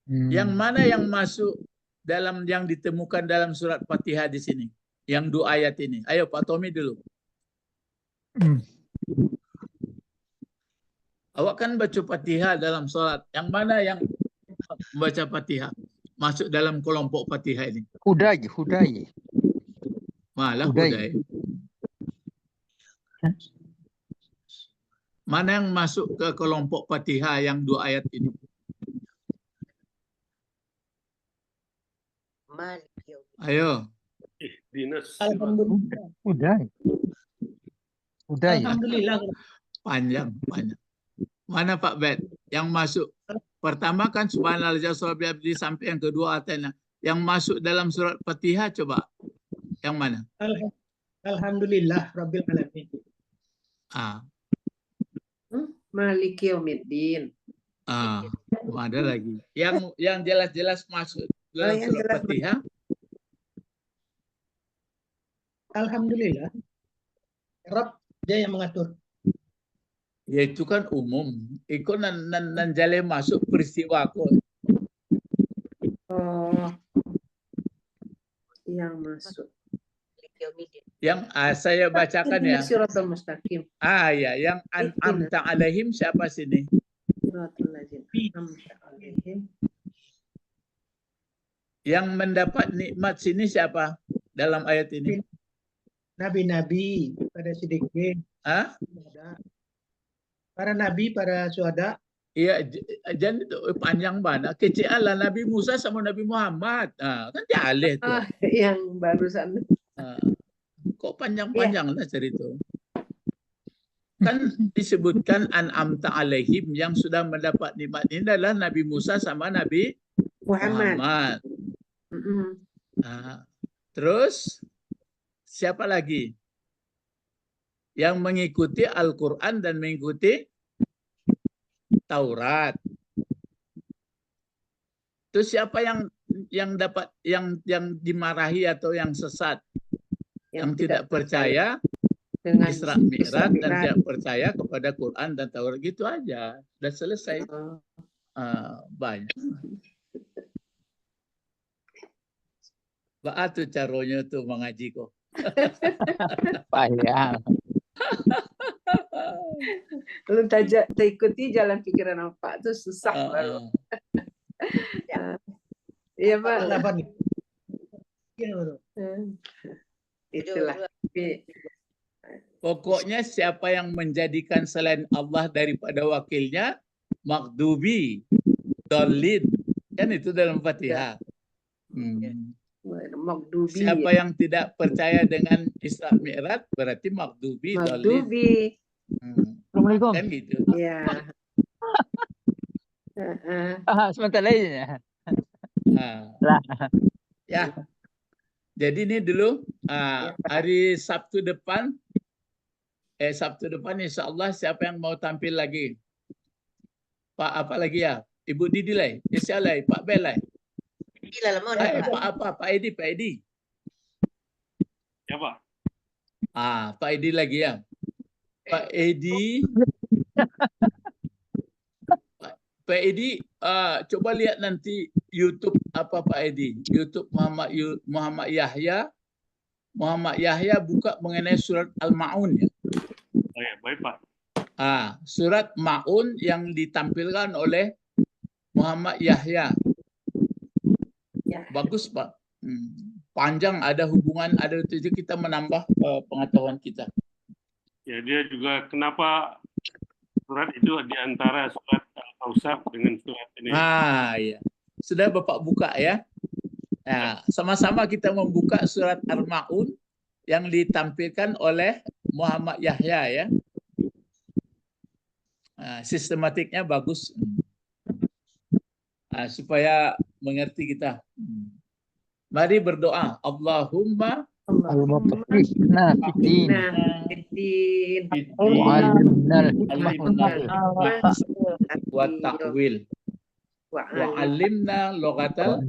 yang mana yang masuk dalam yang ditemukan dalam surat Fatihah di sini? Yang 2 ayat ini. Ayo Pak Tommy dulu. Awak kan baca Fatihah dalam sholat. Yang mana yang membaca Fatihah? Masuk dalam kelompok Fatihah ini. Hudai. Malah Hudai. Hudai. Mana yang masuk ke kelompok Fatihah yang 2 ayat ini? Malik yaumid. Ayo. Dinas. Alhamdulillah. Hudai. Alhamdulillah. Panjang. Mana Pak Bet? Yang masuk pertama kan subhanallah bihamdi sampai yang kedua atena. Yang masuk dalam surat Fatihah coba. Yang mana? Alhamdulillah Rabbil Alamin. Malik yaumiddin. Ada lagi. Yang jelas-jelas masuk dalam yang surat jelas Fatihah. Alhamdulillah. Rabb dia yang mengatur. Ya itu kan umum. Iko nan jale masuk peristiwa ko. Oh, yang masuk. Malik yaumid. Yang saya bacakan ya. Siratal mustaqim. Ya, yang an'amta alaihim siapa sini? Siratal ladzina an'amta alaihim. Yang mendapat nikmat sini siapa dalam ayat ini? Nabi-nabi pada siddiqin. Para nabi, para syuhada. Iya, jadi itu panjang banget. Kecil lah Nabi Musa sama Nabi Muhammad. Kan jaleh tuh. Yang barusan. Kok panjang-panjang lah cerita. Kan disebutkan an'amta alaihim yang sudah mendapat nikmat ini adalah Nabi Musa sama Nabi Muhammad. Terus siapa lagi? Yang mengikuti Al-Quran dan mengikuti Taurat. Terus siapa yang dapat yang dimarahi atau yang sesat? Yang tidak percaya dengan Isra Mi'raj dan tidak percaya kepada Quran dan Taurat, gitu aja. Sudah selesai. Banyak. Bagaimana caranya tuh mengaji kok? Payah. Lu tak ikuti jalan pikiran apa tuh susah baru. Iya Pak. Itulah. Pokoknya siapa yang menjadikan selain Allah daripada wakilnya, maghdubi, dolin. Kan itu dalam Fatihah. Maghdubi. Siapa yang tidak percaya dengan Isra Mi'raj berarti maghdubi, dolin. Assalamualaikum. Kan gitu. Iya. Sebentar lagi ya. Ya. Jadi ini dulu hari Sabtu depan insya Allah siapa yang mau tampil lagi? Pak apa lagi ya? Ibu Didi lah, insya Allah Pak Bel lah. Pak Edi. Ya, Pak. Pak Edi lagi ya. Pak Edi. Pak Edi, coba lihat nanti YouTube apa Pak Edi? YouTube Muhammad Yahya. Muhammad Yahya buka mengenai surat Al-Ma'un ya. Oh ya, baik Pak. Surat Ma'un yang ditampilkan oleh Muhammad Yahya. Ya. Bagus Pak. Panjang, ada hubungan, ada itu kita menambah pengetahuan kita. Ya, dia juga kenapa surat itu di antara surat Al-Kausar dengan surat ini. Iya. Sudah Bapak buka ya. Nah, sama-sama kita membuka surat Al-Ma'un yang ditampilkan oleh Muhammad Yahya ya. Sistematiknya bagus. Supaya mengerti kita. Mari berdoa. Allahumma Al-Muqtihna Fitin Wa'alimna al-hikmah wa ta'wil wa 'allimna lughatal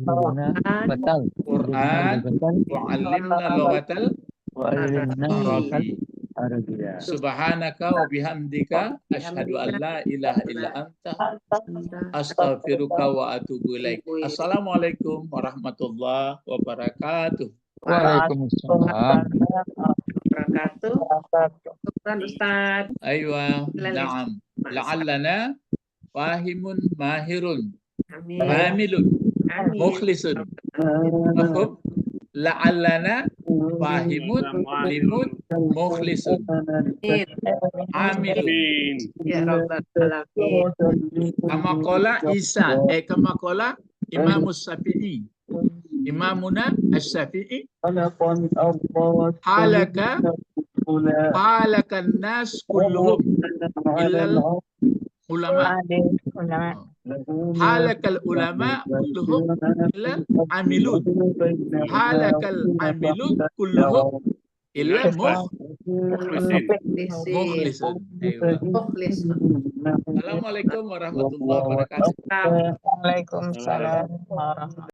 Batal Quran wa 'allimna lughatal Arabi. Arabia. Subhanaka wa bihamdika asyhadu an la ilaha illa anta astaghfiruka wa atubu ilaik. Assalamualaikum warahmatullahi wabarakatuh. Waalaikumsalam. Wabarakatuh. Syukran Ustaz. Aywa, na'am. La'allana fahimun mahirun Amin. hamilun Amin. mukhlisun. Mafhum? La'allana fahimun limun mukhlisun amilun. Amin. Ya Rabbal Alamin. Kama qala Isa, kama qala Imamus Syafi'i. Imamuna Asy-Syafi'i halakan nas kulluhum illal ulama. Halakal ulama kulluhum illa amilun. Halakal amilun kulluhum illa Mukhlisin. mukhlisun. Aywa. Assalamualaikum warahmatullahi wabarakatuh. Waalaikumsalam warahmatullahi